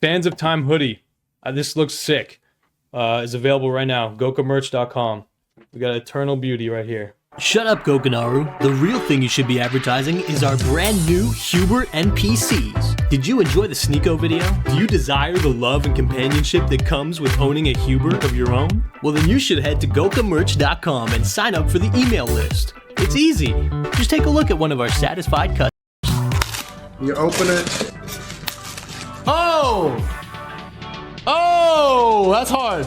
Sands of Time hoodie. This looks sick. Is available right now. Gokamerch.com. We got Eternal Beauty right here. Shut up, Gokanaru. The real thing you should be advertising is our brand new Hubert NPCs. Did you enjoy the Sneako video? Do you desire the love and companionship that comes with owning a Hubert of your own? Well, then you should head to Gokamerch.com and sign up for the email list. It's easy. Just take a look at one of our satisfied customers. You open it. Oh, that's hard.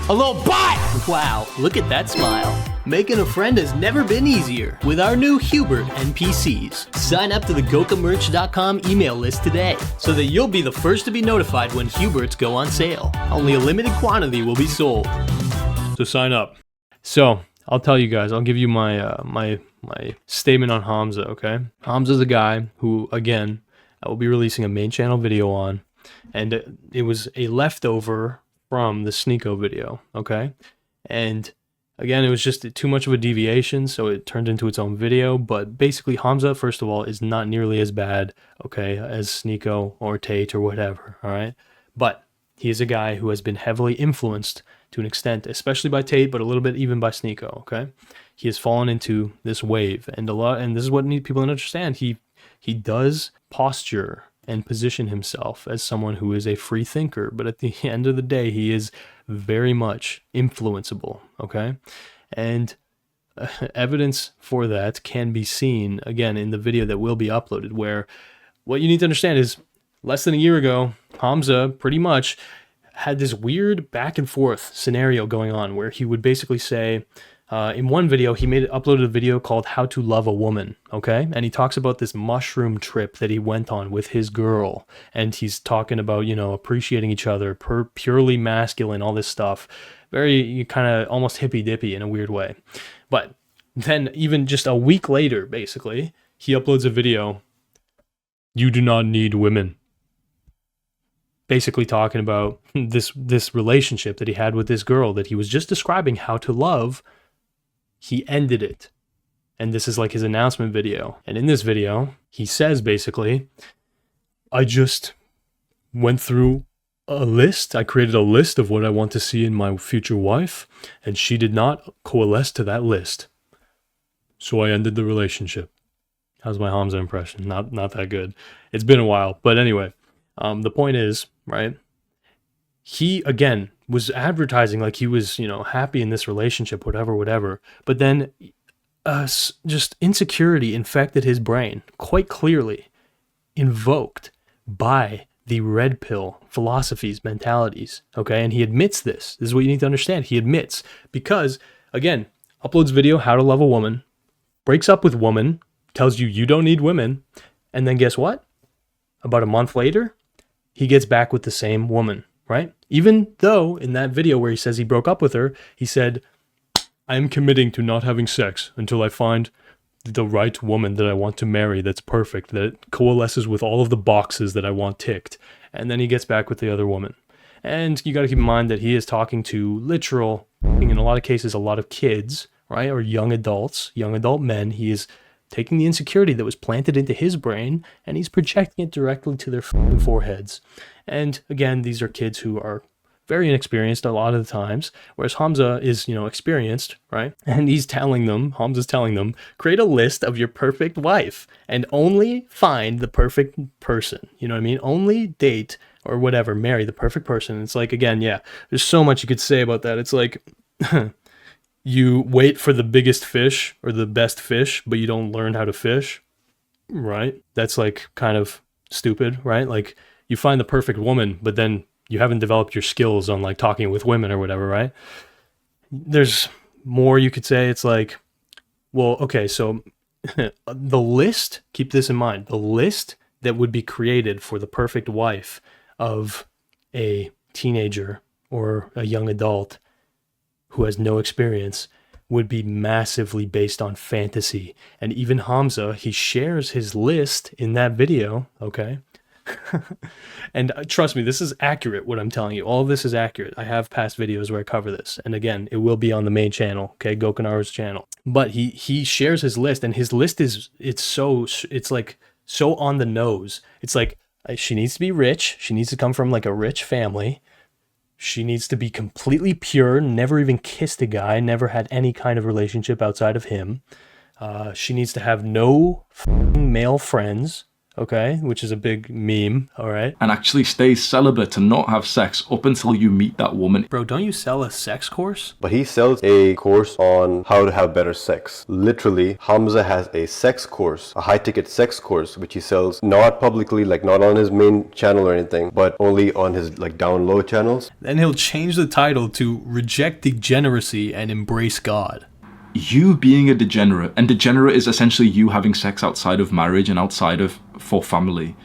A little bite! Wow, look at that smile. Making a friend has never been easier with our new Hubert NPCs. Sign up to the Gokamerch.com email list today so that you'll be the first to be notified when Huberts go on sale. Only a limited quantity will be sold. So sign up. So I'll tell you guys. I'll give you my my statement on Hamza. Okay, Hamza's a guy who, again, I will be releasing a main channel video on, and it was a leftover from the Sneako video. Okay, and again, it was just too much of a deviation, so it turned into its own video. But basically, Hamza, first of all, is not nearly as bad, okay, as Sneako or Tate or whatever, all right? But he is a guy who has been heavily influenced to an extent, especially by Tate, but a little bit even by Sneako, okay? He has fallen into this wave, and this is what people to understand. He does posture and position himself as someone who is a free thinker, but at the end of the day, he is very much influenceable, okay? And evidence for that can be seen, again, in the video that will be uploaded, where what you need to understand is less than a year ago, Hamza pretty much had this weird back and forth scenario going on where he would basically say, in one video, he uploaded a video called How to Love a Woman, okay? And he talks about this mushroom trip that he went on with his girl. And he's talking about, appreciating each other, purely masculine, all this stuff. Very kind of almost hippy-dippy in a weird way. But then even just a week later, basically, he uploads a video, You do not need women. Basically talking about this relationship that he had with this girl that he was just describing how to love. He ended it. And this is like his announcement video. And in this video, he says basically, I just went through a list. I created a list of what I want to see in my future wife, and she did not coalesce to that list. So I ended the relationship. How's my Hamza impression? Not that good. It's been a while. But anyway, the point is, right? He, again, was advertising like he was, happy in this relationship, whatever. But then just insecurity infected his brain, quite clearly invoked by the red pill philosophies, mentalities, okay? And he admits this. This is what you need to understand. He admits because, again, uploads video, How to Love a Woman, breaks up with woman, tells you don't need women, and then guess what? About a month later, he gets back with the same woman. Right? Even though in that video where he says he broke up with her, he said, I am committing to not having sex until I find the right woman that I want to marry that's perfect, that coalesces with all of the boxes that I want ticked. And then he gets back with the other woman. And you got to keep in mind that he is talking to in a lot of cases, a lot of kids, right? Or young adults, young adult men. He is taking the insecurity that was planted into his brain and he's projecting it directly to their foreheads. And again, these are kids who are very inexperienced a lot of the times, whereas Hamza is, experienced, right? And Hamza's telling them, create a list of your perfect wife and only find the perfect person. You know what I mean? Only date or whatever, marry the perfect person. It's like, again, yeah, there's so much you could say about that. It's like, you wait for the biggest fish or the best fish, but you don't learn how to fish, right? That's like kind of stupid, right? Like, you find the perfect woman, but then you haven't developed your skills on like talking with women or whatever, right? There's more you could say. It's like, well, okay, so the list, keep this in mind, the list that would be created for the perfect wife of a teenager or a young adult who has no experience would be massively based on fantasy. And even Hamza, he shares his list in that video, okay? And trust me, this is accurate, what I'm telling you. All of this is accurate. I have past videos where I cover this. And again, it will be on the main channel, okay? Gokanaru's channel. But he shares his list, and his list it's like so on the nose. It's like She needs to be rich. She needs to come from like a rich family. She needs to be completely pure, never even kissed a guy, never had any kind of relationship outside of him. She needs to have no male friends, okay, which is a big meme, all right? And actually stay celibate and not have sex up until you meet that woman. Bro, don't you sell a sex course? But he sells a course on how to have better sex. Literally, Hamza has a sex course, a high-ticket sex course, which he sells not publicly, like not on his main channel or anything, but only on his like down low channels. Then he'll change the title to Reject Degeneracy and Embrace God. You being a degenerate, and degenerate is essentially you having sex outside of marriage and outside of for family,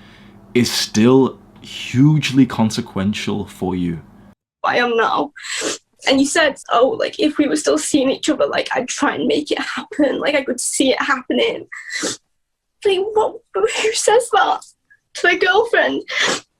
is still hugely consequential for you. I am now. And you said, oh, like if we were still seeing each other, like I'd try and make it happen, like I could see it happening. Like what? Who says that to their girlfriend?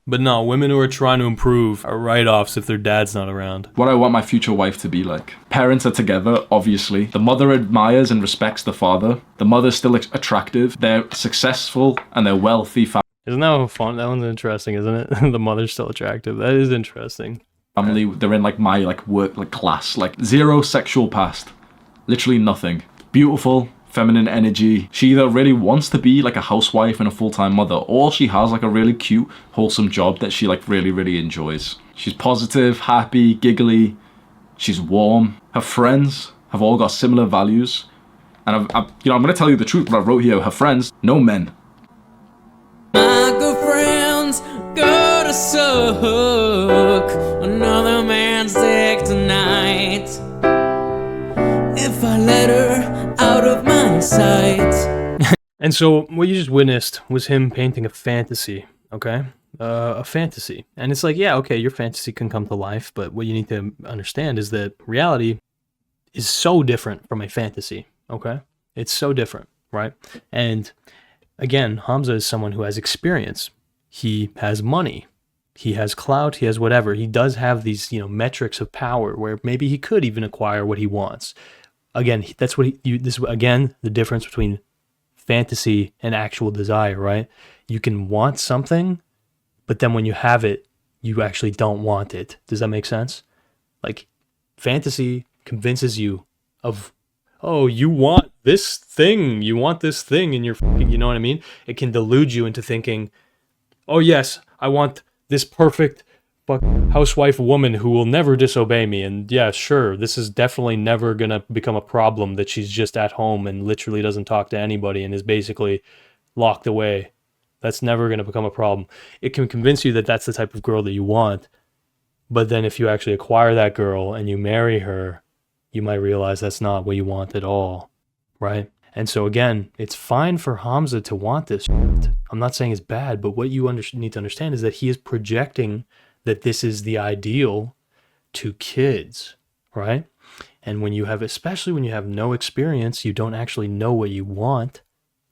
But no, women who are trying to improve are write-offs if their dad's not around. What I want my future wife to be like. Parents are together, obviously. The mother admires and respects the father. The mother's still attractive. They're successful and they're wealthy. Isn't that fun? That one's interesting, isn't it? The mother's still attractive. That is interesting. Family, they're in like my like work like class. Like zero sexual past. Literally nothing. Beautiful. Feminine energy. She either really wants to be like a housewife and a full-time mother, or she has like a really cute, wholesome job that she like really enjoys. She's positive, happy, giggly. She's warm. Her friends have all got similar values. And I'm gonna tell you the truth. What I wrote here, her friends, no men. My girlfriends go to suck another man's dick tonight. If I let her out of my sight. And so what you just witnessed was him painting a fantasy, okay? A fantasy. And it's like, yeah, okay, your fantasy can come to life, but what you need to understand is that reality is so different from a fantasy, okay? It's so different, right? And again, Hamza is someone who has experience. He has money. He has clout. He has whatever. He does have these, metrics of power where maybe he could even acquire what he wants. Again, that's what this again, the difference between fantasy and actual desire, right? You can want something, but then when you have it, you actually don't want it. Does that make sense? Like, fantasy convinces you of, oh, you want this thing, and you're, you know what I mean? It can delude you into thinking, oh yes, I want this perfect housewife woman who will never disobey me, and yeah, sure, this is definitely never gonna become a problem that she's just at home and literally doesn't talk to anybody and is basically locked away. That's never gonna become a problem. It can convince you that that's the type of girl that you want, but then if you actually acquire that girl and you marry her, you might realize that's not what you want at all, right? And so again, it's fine for Hamza to want this shit. I'm not saying it's bad, but what you need to understand is that he is projecting that this is the ideal to kids, right? And when you have, especially when you have no experience, you don't actually know what you want,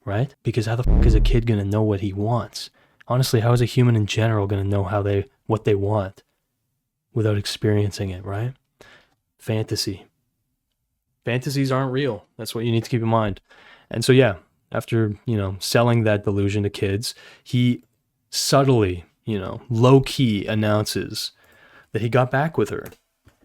right? Because how the fuck is a kid gonna know what he wants? Honestly, how is a human in general gonna know what they want without experiencing it, right? Fantasy. Fantasies aren't real. That's what you need to keep in mind. And so yeah, after, selling that delusion to kids, he subtly, low-key announces that he got back with her.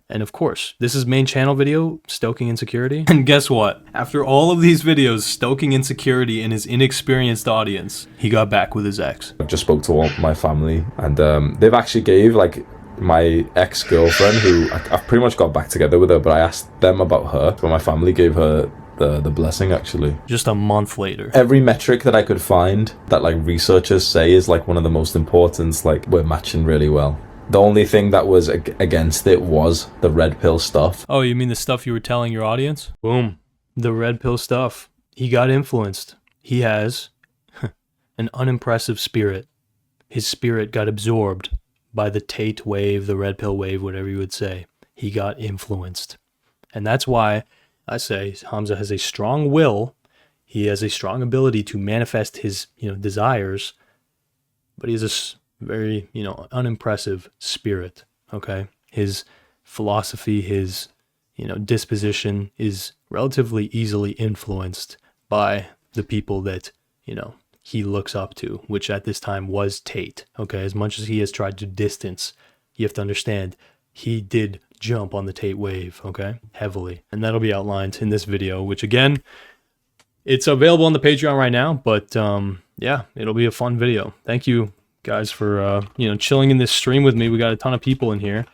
And of course, this is main channel video, stoking insecurity. And guess what? After all of these videos stoking insecurity in his inexperienced audience, he got back with his ex. I just spoke to all my family, and they've actually gave, like, my ex-girlfriend, who I've pretty much got back together with her, but I asked them about her, but my family gave her the blessing, actually. Just a month later. Every metric that I could find that like researchers say is like one of the most important, like we're matching really well. The only thing that was against it was the red pill stuff. Oh, you mean the stuff you were telling your audience? Boom. The red pill stuff. He got influenced. He has an unimpressive spirit. His spirit got absorbed by the Tate wave, the red pill wave, whatever you would say. He got influenced. And that's why I say Hamza has a strong will. He has a strong ability to manifest his, desires, but he has a very, unimpressive spirit, okay? His philosophy, his, disposition is relatively easily influenced by the people that, he looks up to, which at this time was Tate. Okay, as much as he has tried to distance, you have to understand he did jump on the Tate wave, okay, heavily. And that'll be outlined in this video, which again, it's available on the Patreon right now, but yeah, it'll be a fun video. Thank you guys for chilling in this stream with me. We got a ton of people in here.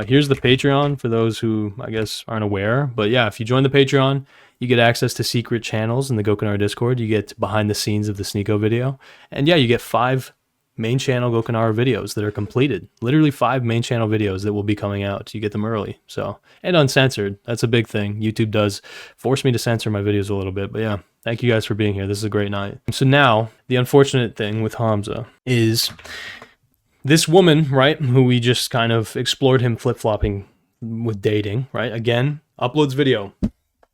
Here's the Patreon for those who I guess aren't aware, but yeah, if you join the Patreon, you get access to secret channels in the Gokanaru Discord. You get behind the scenes of the Sneako video, and yeah, you get 5 main channel Gokanaru videos that are completed. Literally 5 main channel videos that will be coming out. You get them early, so, and uncensored. That's a big thing. YouTube does force me to censor my videos a little bit, but yeah, thank you guys for being here. This is a great night. So now, the unfortunate thing with Hamza is this woman, right, who we just kind of explored him flip-flopping with dating, right, again, uploads video,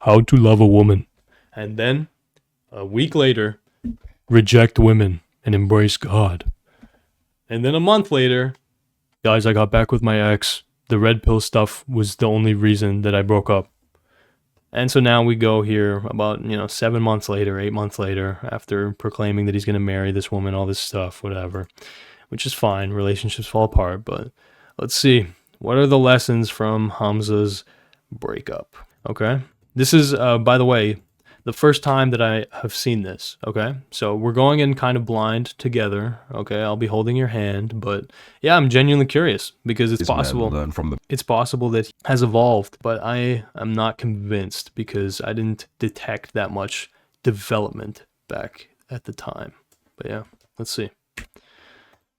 how to love a woman, and then a week later, reject women and embrace God. And then a month later, guys, I got back with my ex. The red pill stuff was the only reason that I broke up. And so now we go here about, 7 months later, 8 months later, after proclaiming that he's going to marry this woman, all this stuff, whatever, which is fine. Relationships fall apart, but let's see. What are the lessons from Hamza's breakup? Okay. This is, by the way, the first time that I have seen this, okay? So we're going in kind of blind together, okay? I'll be holding your hand, but yeah, I'm genuinely curious because it's possible. It's possible that he has evolved, but I am not convinced because I didn't detect that much development back at the time. But yeah, let's see.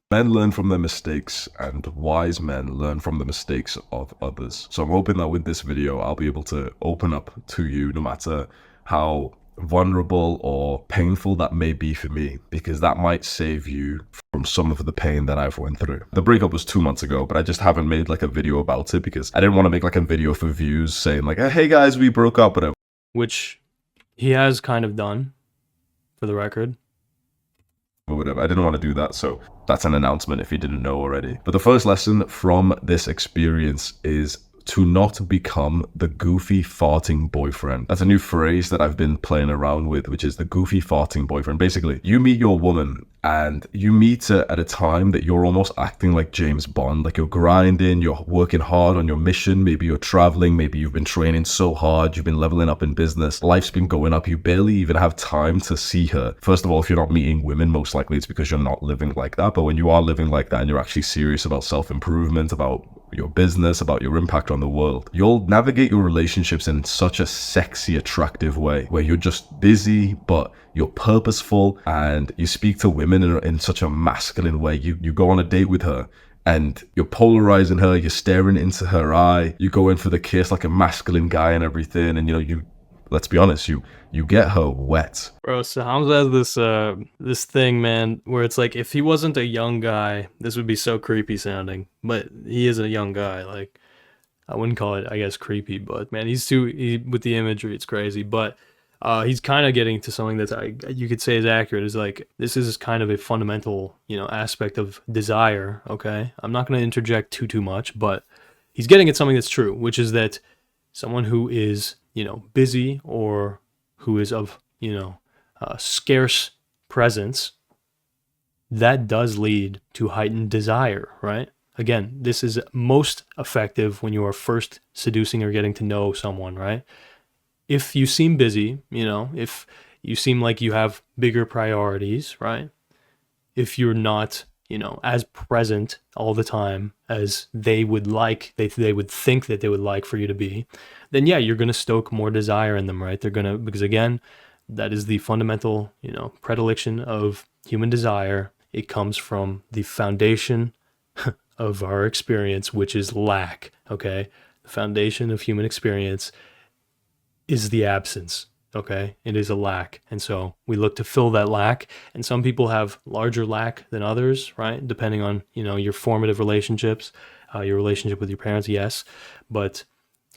Men learn from their mistakes, and wise men learn from the mistakes of others. So I'm hoping that with this video, I'll be able to open up to you no matter how vulnerable or painful that may be for me, because that might save you from some of the pain that I've went through. The breakup was 2 months ago, but I just haven't made like a video about it because I didn't want to make like a video for views saying like, hey guys, we broke up, whatever. Which he has kind of done, for the record. Or whatever. I didn't want to do that, so that's an announcement if you didn't know already. But the first lesson from this experience is to not become the goofy farting boyfriend. That's a new phrase that I've been playing around with, which is the goofy farting boyfriend. Basically, you meet your woman and you meet her at a time that you're almost acting like James Bond, like you're grinding, you're working hard on your mission, maybe you're traveling, maybe you've been training so hard, you've been leveling up in business, life's been going up, you barely even have time to see her. First of all, if you're not meeting women, most likely it's because you're not living like that, but when you are living like that and you're actually serious about self-improvement, about your business, about your impact on the world, you'll navigate your relationships in such a sexy, attractive way where you're just busy, but you're purposeful and you speak to women in such a masculine way. You go on a date with her and you're polarizing her, you're staring into her eye, you go in for the kiss like a masculine guy and everything, and you let's be honest, you get her wet. Bro, so Hamza has this thing, man, where it's like if he wasn't a young guy, this would be so creepy sounding. But he is a young guy. Like, I wouldn't call it, I guess, creepy, but man, with the imagery, it's crazy. But he's kind of getting to something that you could say is accurate. Is like, this is kind of a fundamental, aspect of desire. Okay, I'm not going to interject too much, but he's getting at something that's true, which is that someone who is busy or who is of, scarce presence, that does lead to heightened desire, right? Again, this is most effective when you are first seducing or getting to know someone, right? If you seem busy, if you seem like you have bigger priorities, right? If you're not, as present all the time as they would like, they would think that they would like for you to be, then yeah, you're going to stoke more desire in them, right? Because again, that is the fundamental, predilection of human desire. It comes from the foundation of our experience, which is lack, okay? The foundation of human experience is the absence, okay? It is a lack. And so we look to fill that lack. And some people have larger lack than others, right? Depending on, your formative relationships, your relationship with your parents, yes. But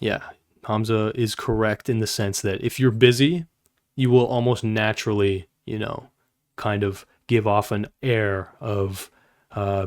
yeah, Hamza is correct in the sense that if you're busy, you will almost naturally, kind of give off an air of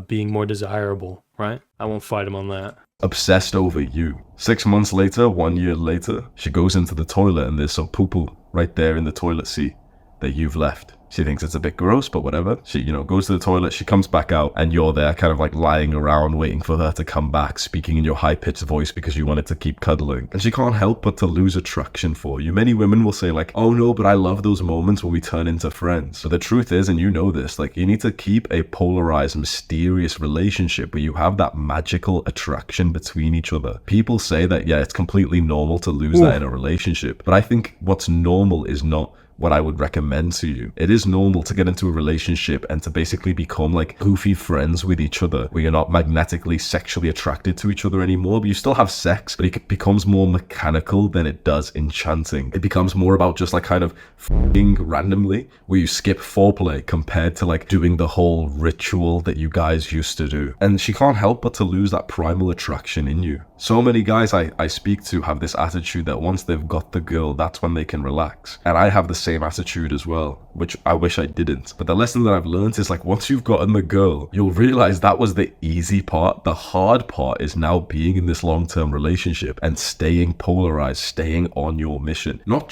being more desirable, right? I won't fight him on that. Obsessed over you. 6 months later, 1 year later, she goes into the toilet and there's some poo-poo right there in the toilet seat that you've left. She thinks it's a bit gross, but whatever. She, goes to the toilet, she comes back out, and you're there kind of like lying around waiting for her to come back, speaking in your high-pitched voice because you wanted to keep cuddling. And she can't help but to lose attraction for you. Many women will say like, oh no, but I love those moments when we turn into friends. But the truth is, and you know this, like you need to keep a polarized, mysterious relationship where you have that magical attraction between each other. People say that, yeah, it's completely normal to lose that in a relationship. But I think what's normal is not what I would recommend to you. It is normal to get into a relationship and to basically become like goofy friends with each other, where you're not magnetically sexually attracted to each other anymore, but you still have sex, but it becomes more mechanical than it does enchanting. It becomes more about just like kind of f***ing randomly, where you skip foreplay compared to like doing the whole ritual that you guys used to do. And she can't help but to lose that primal attraction in you. So many guys I speak to have this attitude that once they've got the girl, that's when they can relax. And I have the same attitude as well, which I wish I didn't. But the lesson that I've learned is like, once you've gotten the girl, you'll realize that was the easy part. The hard part is now being in this long-term relationship and staying polarized, staying on your mission. Not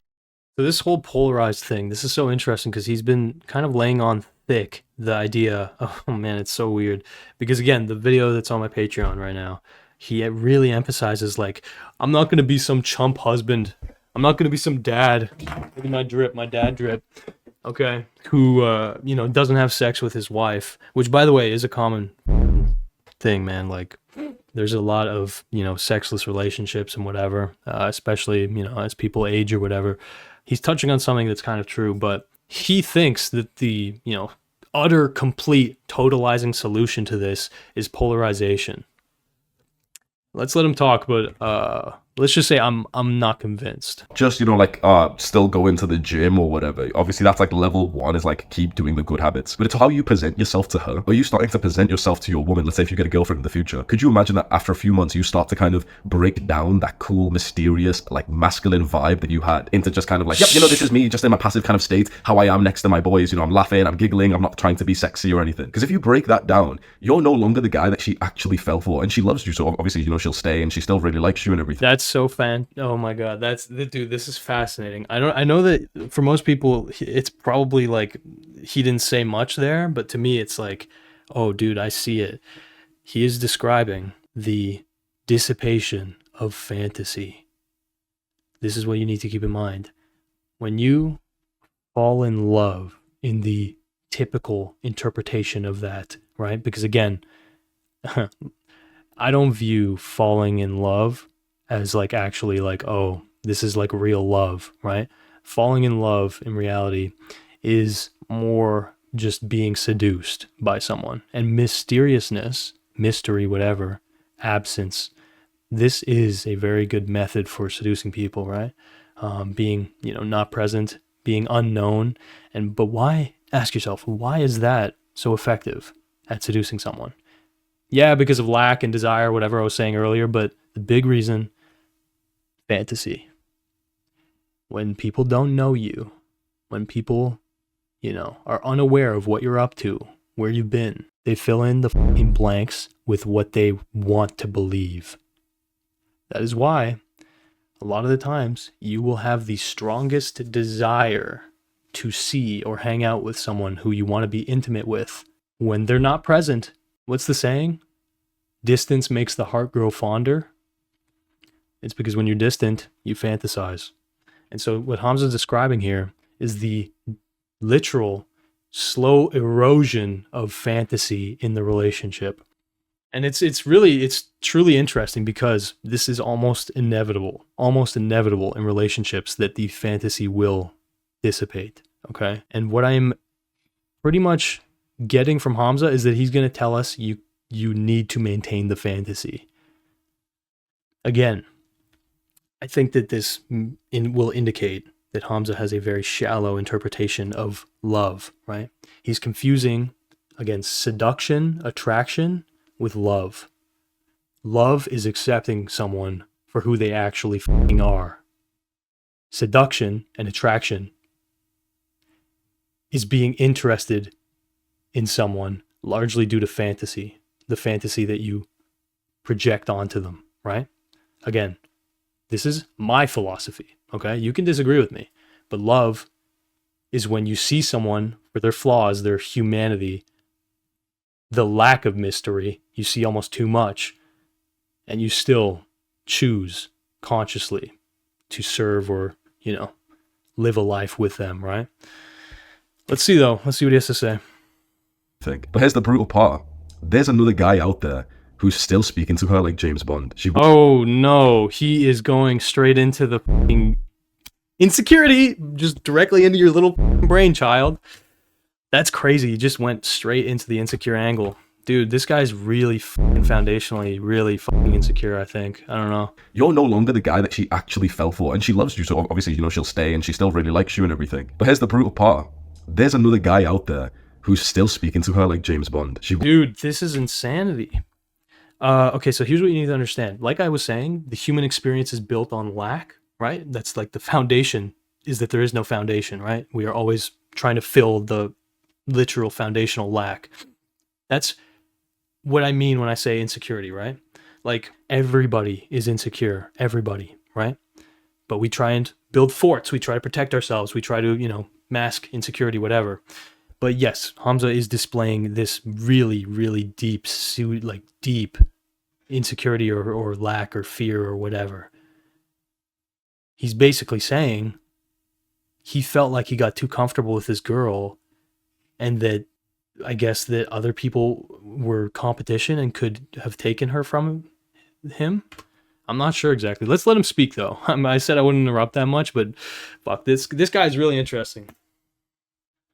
So this whole polarized thing, this is so interesting because he's been kind of laying on thick the idea. Oh man, it's so weird. Because again, the video that's on my Patreon right now, he really emphasizes like, I'm not going to be some chump husband. I'm not going to be some dad. Maybe my dad drip. Okay. Who, doesn't have sex with his wife, which by the way is a common thing, man. Like there's a lot of, sexless relationships and whatever, especially, as people age or whatever. He's touching on something that's kind of true, but he thinks that the, utter, complete, totalizing solution to this is polarization. Let's let him talk, but let's just say I'm not convinced. Just, still go into the gym or whatever. Obviously, that's like level one, is like keep doing the good habits. But it's how you present yourself to her. Are you starting to present yourself to your woman? Let's say if you get a girlfriend in the future. Could you imagine that after a few months, you start to kind of break down that cool, mysterious, like masculine vibe that you had into just kind of like, yep, this is me, just in my passive kind of state, how I am next to my boys. I'm laughing, I'm giggling, I'm not trying to be sexy or anything. Because if you break that down, you're no longer the guy that she actually fell for. And she loves you. So obviously, she'll stay and she still really likes you and everything. That's so oh my god, dude, this is fascinating. I know that for most people it's probably like he didn't say much there, but to me it's like, oh dude, I see it. He is describing the dissipation of fantasy. This is what you need to keep in mind. When you fall in love in the typical interpretation of that, right? Because again, I don't view falling in love as like actually like, oh, this is like real love, right? Falling in love in reality is more just being seduced by someone. And mysteriousness, mystery, whatever, absence, this is a very good method for seducing people, right? Being, not present, being unknown. But why, ask yourself, why is that so effective at seducing someone? Yeah, because of lack and desire, whatever I was saying earlier, but the big reason, fantasy. When people don't know you, when people, are unaware of what you're up to, where you've been, they fill in the fucking blanks with what they want to believe. That is why a lot of the times you will have the strongest desire to see or hang out with someone who you want to be intimate with when they're not present. What's the saying? Distance makes the heart grow fonder. It's because when you're distant, you fantasize. And so what Hamza's describing here is the literal slow erosion of fantasy in the relationship. And it's truly interesting because this is almost inevitable in relationships that the fantasy will dissipate. Okay. And what I'm pretty much getting from Hamza is that he's going to tell us you need to maintain the fantasy. Again, I think that this will indicate that Hamza has a very shallow interpretation of love, right? He's confusing, again, seduction, attraction with love. Love is accepting someone for who they actually fucking are. Seduction and attraction is being interested in someone largely due to fantasy, the fantasy that you project onto them, right? Again, this is my philosophy, okay? You can disagree with me, but love is when you see someone for their flaws, their humanity, the lack of mystery. You see almost too much, and you still choose consciously to serve or, live a life with them, right? Let's see though. Let's see what he has to say. But here's the brutal part. There's another guy out there who's still speaking to her like James Bond. Oh no, he is going straight into the f***ing insecurity, just directly into your little brain, child. That's crazy. He just went straight into the insecure angle. Dude, this guy's really fucking foundationally really fucking insecure, I think. I don't know. You're no longer the guy that she actually fell for, and she loves you, so obviously, she'll stay, and she still really likes you and everything. But here's the brutal part. There's another guy out there who's still speaking to her like James Bond. Dude, this is insanity. Okay, so here's what you need to understand. Like I was saying, the human experience is built on lack, right? That's like the foundation, is that there is no foundation, right? We are always trying to fill the literal foundational lack. That's what I mean when I say insecurity, right? Like, everybody is insecure, everybody, right? But we try and build forts, we try to protect ourselves, we try to, mask insecurity, whatever. But yes, Hamza is displaying this really, really deep insecurity or lack or fear or whatever. He's basically saying he felt like he got too comfortable with this girl, and that I guess that other people were competition and could have taken her from him. I'm not sure exactly. Let's let him speak though. I said I wouldn't interrupt that much, but fuck, this guy's really interesting.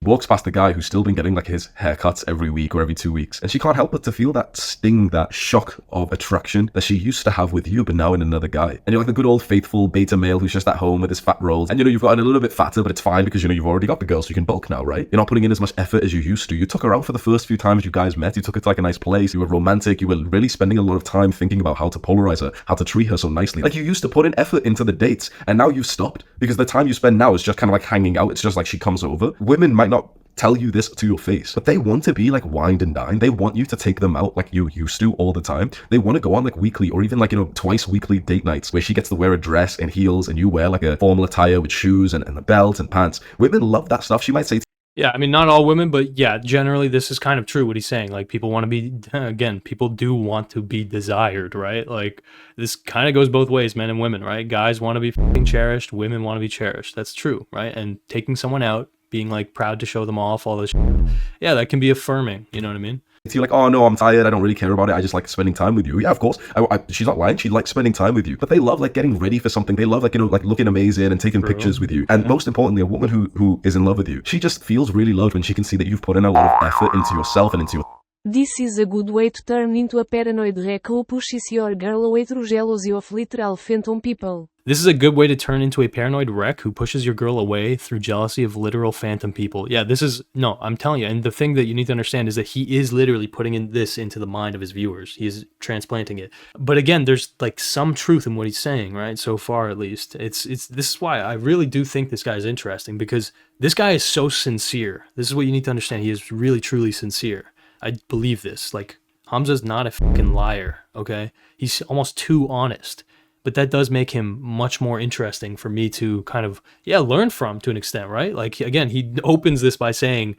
Walks past a guy who's still been getting like his haircuts every week or every 2 weeks, and she can't help but to feel that sting, that shock of attraction that she used to have with you, but now in another guy. And you're like the good old faithful beta male who's just at home with his fat rolls, and you've gotten a little bit fatter, but it's fine because you've already got the girl, so you can bulk now, right? You're not putting in as much effort as you used to. You took her out for the first few times you guys met. You took her to like a nice place. You were romantic. You were really spending a lot of time thinking about how to polarize her, how to treat her so nicely. Like, you used to put in effort into the dates, and now you've stopped because the time you spend now is just kind of like hanging out. It's just like she comes over. Women might not tell you this to your face, but they want to be like wined and dined. They want you to take them out like you used to all the time. They want to go on like weekly or even like, twice weekly date nights where she gets to wear a dress and heels and you wear like a formal attire with shoes and a belt and pants. Women love that stuff. She might say, yeah, I mean, not all women, but yeah, generally this is kind of true what he's saying. Like, people want to be, again, people do want to be desired, right? Like, this kind of goes both ways, men and women, right? Guys want to be fucking cherished, women want to be cherished. That's true, right? And taking someone out, being like proud to show them off, all this shit, yeah, that can be affirming, you know what I mean? You're like, oh no, I'm tired, I don't really care about it, I just like spending time with you. Yeah, of course, she's not lying, she likes spending time with you, but they love like getting ready for something. They love like, like looking amazing and taking pictures with you. And most importantly, a woman who is in love with you, she just feels really loved when she can see that you've put in a lot of effort into yourself and into your... This is a good way to turn into a paranoid wreck who pushes your girl away through jealousy of literal phantom people. This is a good way to turn into a paranoid wreck who pushes your girl away through jealousy of literal phantom people. Yeah, no, I'm telling you. And the thing that you need to understand is that he is literally putting this into the mind of his viewers. He is transplanting it. But again, there's like some truth in what he's saying, right? So far, at least. This is why I really do think this guy is interesting, because this guy is so sincere. This is what you need to understand. He is really, truly sincere. I believe this. Like, Hamza's not a fucking liar, okay? He's almost too honest. But that does make him much more interesting for me to kind of, learn from to an extent, right? Like, again, he opens this by saying,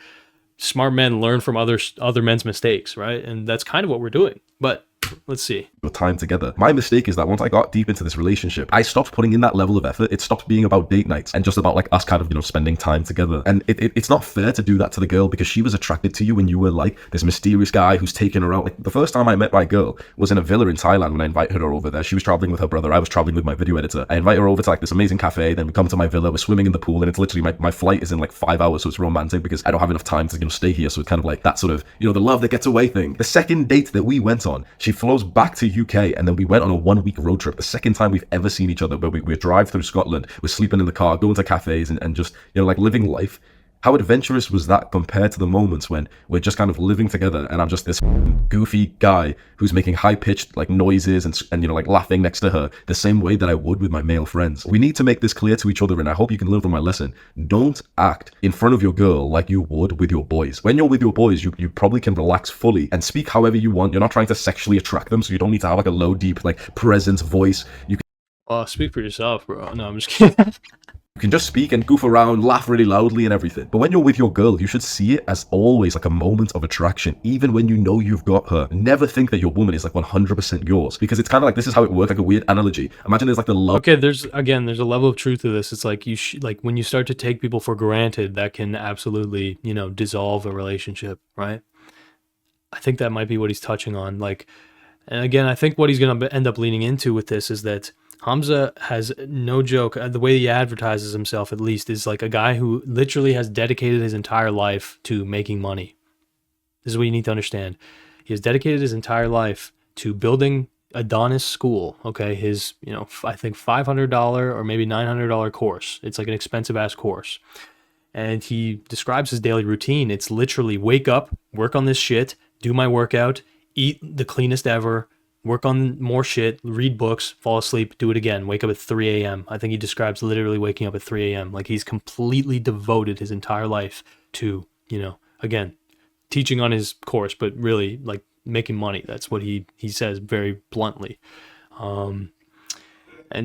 smart men learn from other men's mistakes, right? And that's kind of what we're doing. But let's see. Time together. My mistake is that once I got deep into this relationship, I stopped putting in that level of effort. It stopped being about date nights and just about like us kind of, spending time together. And it's not fair to do that to the girl because she was attracted to you when you were like this mysterious guy who's taken her out. Like, the first time I met my girl was in a villa in Thailand when I invited her over there. She was traveling with her brother. I was traveling with my video editor. I invite her over to like this amazing cafe. Then we come to my villa. We're swimming in the pool, and it's literally my flight is in like 5 hours, so it's romantic because I don't have enough time to stay here. So it's kind of like that sort of the love that gets away thing. The second date that we went on, she flows back to UK, and then we went on a 1 week road trip. The second time we've ever seen each other, where we drive through Scotland, we're sleeping in the car, going to cafes and just like living life. How adventurous was that compared to the moments when we're just kind of living together and I'm just this goofy guy who's making high-pitched like noises and like laughing next to her the same way that I would with my male friends. We need to make this clear to each other, and I hope you can learn from my lesson. Don't act in front of your girl like you would with your boys. When you're with your boys, you probably can relax fully and speak however you want. You're not trying to sexually attract them, so you don't need to have like a low, deep, like presence voice. You can speak for yourself, bro. No, I'm just kidding. You can just speak and goof around, laugh really loudly and everything. But when you're with your girl, you should see it as always like a moment of attraction, even when you know you've got her. Never think that your woman is like 100% yours, because it's kind of like, this is how it works, like a weird analogy. Imagine there's like the love. Okay, there's a level of truth to this. It's like like when you start to take people for granted, that can absolutely, dissolve a relationship, right? I think that might be what he's touching on. Like, and again, I think what he's going to end up leaning into with this is that Hamza has, no joke, the way he advertises himself at least, is like a guy who literally has dedicated his entire life to making money. This is what you need to understand. He has dedicated his entire life to building Adonis School, okay? His, I think $500 or maybe $900 course. It's like an expensive ass course. And he describes his daily routine. It's literally wake up, work on this shit, do my workout, eat the cleanest ever, work on more shit, read books, fall asleep, do it again, wake up at 3 a.m. I think he describes literally waking up at 3 a.m. Like he's completely devoted his entire life to, again, teaching on his course, but really like making money. That's what he says very bluntly. And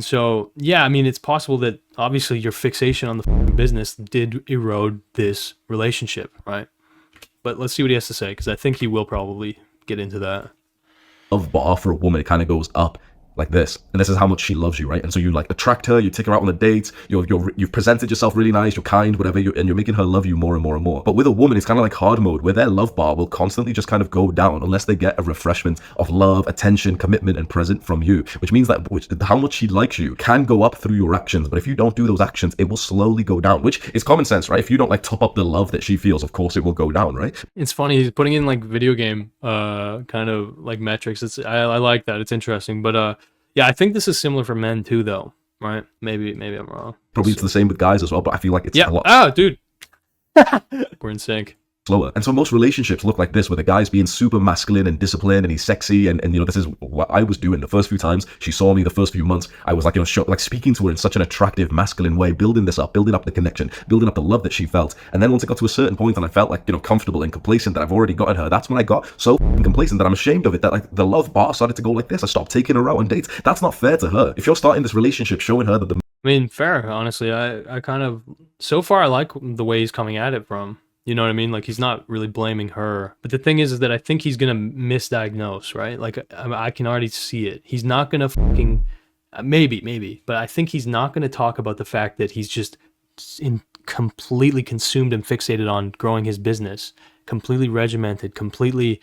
so, yeah, I mean, it's possible that obviously your fixation on the business did erode this relationship, right? But let's see what he has to say, because I think he will probably get into that. Love bar for a woman, it kind of goes up like this, and this is how much she loves you, right? And so you like attract her, you take her out on a date, you've presented yourself really nice, you're kind, whatever, and you're making her love you more and more and more. But with a woman, it's kind of like hard mode, where their love bar will constantly just kind of go down unless they get a refreshment of love, attention, commitment, and present from you, which means that how much she likes you can go up through your actions. But if you don't do those actions, it will slowly go down, which is common sense, right? If you don't like top up the love that she feels, of course it will go down, right? It's funny, he's putting in like video game kind of like metrics. I like that, it's interesting. But yeah, I think this is similar for men too, though, right? Maybe I'm wrong. Probably it's the same with guys as well, but I feel like it's a lot. Oh, dude. We're in sync. Slower. And so most relationships look like this, where the guy's being super masculine and disciplined and he's sexy, and this is what I was doing the first few times she saw me. The first few months I was like, like speaking to her in such an attractive masculine way, building up the connection, building up the love that she felt. And then once it got to a certain point and I felt like comfortable and complacent that I've already gotten her, that's when I got so complacent that I'm ashamed of it, that like the love bar started to go like this. I stopped taking her out on dates. That's not fair to her. If you're starting this relationship showing her that I mean, fair, honestly. I kind of, so far I like the way he's coming at it from. You know what I mean? Like, he's not really blaming her. But the thing is that I think he's going to misdiagnose, right? Like, I can already see it. He's not going to fucking... Maybe. But I think he's not going to talk about the fact that he's just completely consumed and fixated on growing his business. Completely regimented, completely,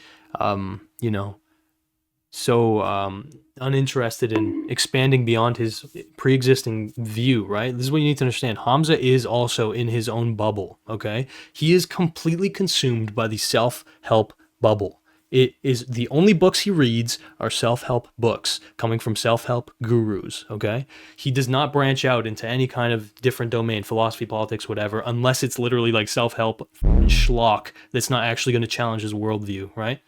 so uninterested in expanding beyond his pre-existing view, right? This is what you need to understand. Hamza is also in his own bubble, okay? He is completely consumed by the self-help bubble. It is the only books he reads are self-help books coming from self-help gurus, okay? He does not branch out into any kind of different domain, philosophy, politics, whatever, unless it's literally like self-help schlock that's not actually going to challenge his worldview, right?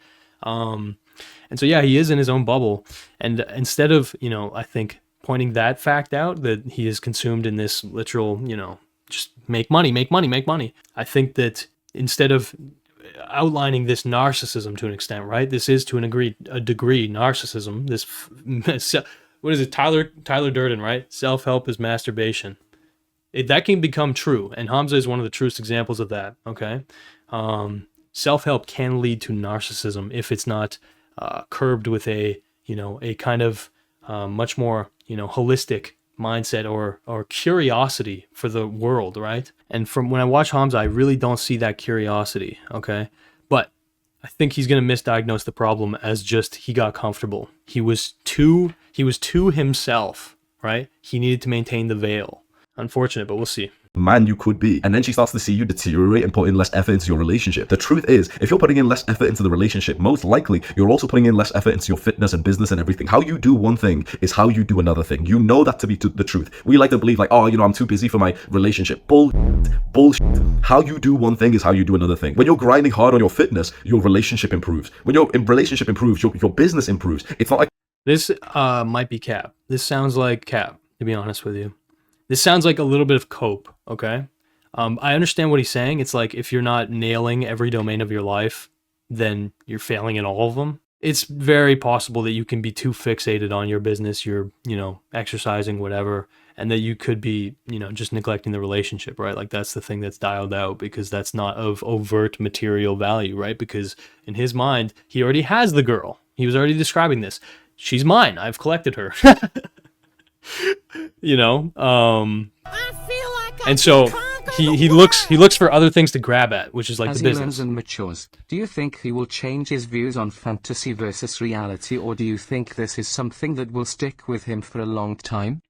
And so, yeah, he is in his own bubble. And instead of, I think pointing that fact out, that he is consumed in this literal, just make money. I think that instead of outlining this narcissism to an extent, right? This is to a degree narcissism. This, what is it? Tyler Durden, right? Self-help is masturbation. That can become true. And Hamza is one of the truest examples of that. Okay. Self-help can lead to narcissism if it's not curbed with a kind of much more, holistic mindset or curiosity for the world, right? And from when I watch Hamza, I really don't see that curiosity, okay? But I think he's going to misdiagnose the problem as just he got comfortable. He was too himself, right? He needed to maintain the veil. Unfortunate, but we'll see. Man you could be. And then she starts to see you deteriorate and put in less effort into your relationship. The truth is, if you're putting in less effort into the relationship, most likely you're also putting in less effort into your fitness and business and everything. How you do one thing is how you do another thing. You know that to be the truth. We like to believe like, oh, I'm too busy for my relationship. Bullshit. How you do one thing is how you do another thing. When you're grinding hard on your fitness, your relationship improves. When your relationship improves, your business improves. It's not like... This might be cap. This sounds like cap, to be honest with you. This sounds like a little bit of cope, okay? I understand what he's saying. It's like if you're not nailing every domain of your life, then you're failing in all of them. it's very possible that you can be too fixated on your business, your, exercising, whatever, and that you could be, just neglecting the relationship, right? Like that's the thing that's dialed out, because that's not of overt material value, right? Because in his mind, he already has the girl. He was already describing this. She's mine. I've collected her. And so he looks for other things to grab at, which is like As the he learns business. and matures, do you think he will change his views on fantasy versus reality, or do you think this is something that will stick with him for a long time?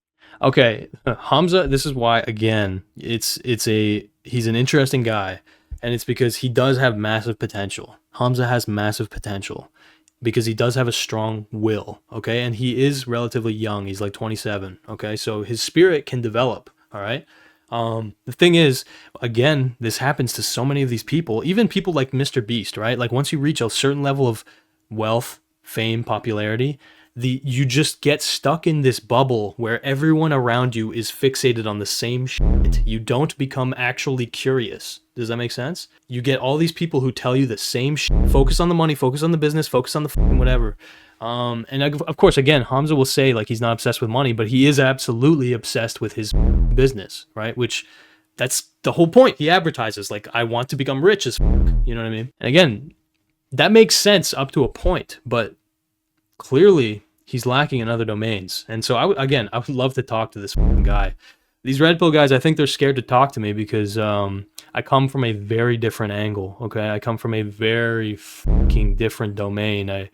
Okay, Hamza, this is why, again, he's an interesting guy, and it's because he does have massive potential. Hamza has massive potential because he does have a strong will, okay? And he is relatively young. He's like 27, okay? So his spirit can develop, all right? The thing is, again, this happens to so many of these people, even people like Mr. Beast, right? Like once you reach a certain level of wealth, fame, popularity, you just get stuck in this bubble where everyone around you is fixated on the same shit. You don't become actually curious. Does that make sense? You get all these people who tell you the same shit. Focus on the money, focus on the business, focus on the fucking whatever. And of course, again, Hamza will say like he's not obsessed with money, but he is absolutely obsessed with his business, right? Which that's the whole point. He advertises like, I want to become rich as fuck. You know what I mean? And again, that makes sense up to a point, but clearly he's lacking in other domains. And so I would love to talk to this guy. These red pill guys, I think they're scared to talk to me because I come from a very different angle. Okay, I come from a very fucking different domain, a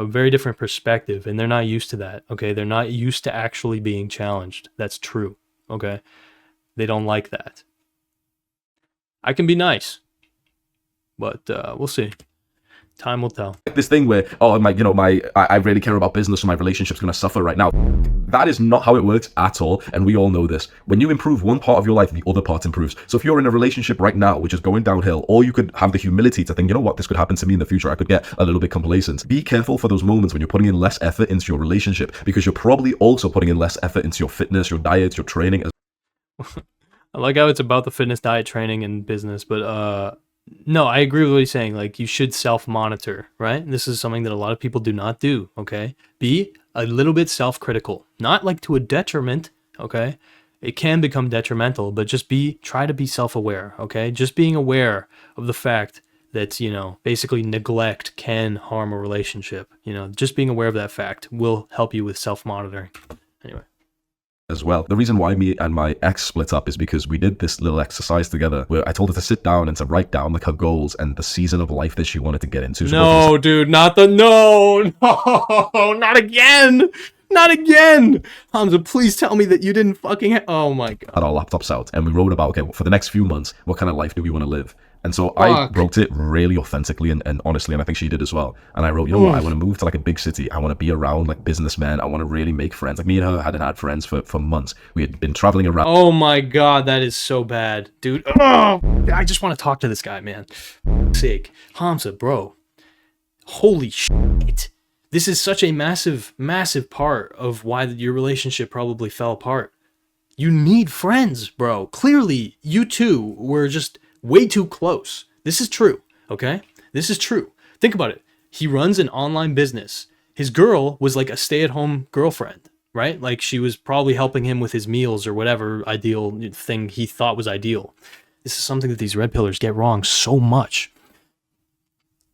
very different perspective, and they're not used to that. Okay, they're not used to actually being challenged. That's true. Okay, they don't like that. I can be nice, but we'll see. Time will tell. This thing where, I really care about business, so my relationship's going to suffer right now. That is not how it works at all, and we all know this. When you improve one part of your life, the other part improves. So if you're in a relationship right now, which is going downhill, or you could have the humility to think, you know what, this could happen to me in the future, I could get a little bit complacent. Be careful for those moments when you're putting in less effort into your relationship, because you're probably also putting in less effort into your fitness, your diet, your training. I like how it's about the fitness, diet, training, and business, but no, I agree with what he's saying. Like, you should self-monitor, right? This is something that a lot of people do not do, okay? Be a little bit self-critical. Not like to a detriment, okay? It can become detrimental, but just try to be self-aware, okay? Just being aware of the fact that, basically neglect can harm a relationship. Just being aware of that fact will help you with self-monitoring. Anyway. As well. The reason why me and my ex split up is because we did this little exercise together where I told her to sit down and to write down like her goals and the season of life that she wanted to get into. So no, dude, not again. Not again. Hamza, please tell me that you didn't fucking oh my god. Had our laptops out and we wrote about, okay, for the next few months, what kind of life do we want to live? And so I wrote it really authentically and honestly, and I think she did as well. And I wrote, you know what, I want to move to like a big city. I want to be around like businessmen. I want to really make friends. Like me and her hadn't had friends for months. We had been traveling around. Oh my god, that is so bad. Dude, I just want to talk to this guy, man. Sake. Hamza, bro. Holy shit. This is such a massive, massive part of why your relationship probably fell apart. You need friends, bro. Clearly, you two were just way too close. This is true, okay? This is true. Think about it. He runs an online business. His girl was like a stay-at-home girlfriend, right? Like she was probably helping him with his meals or whatever ideal thing he thought was ideal. This is something that these red pillars get wrong so much.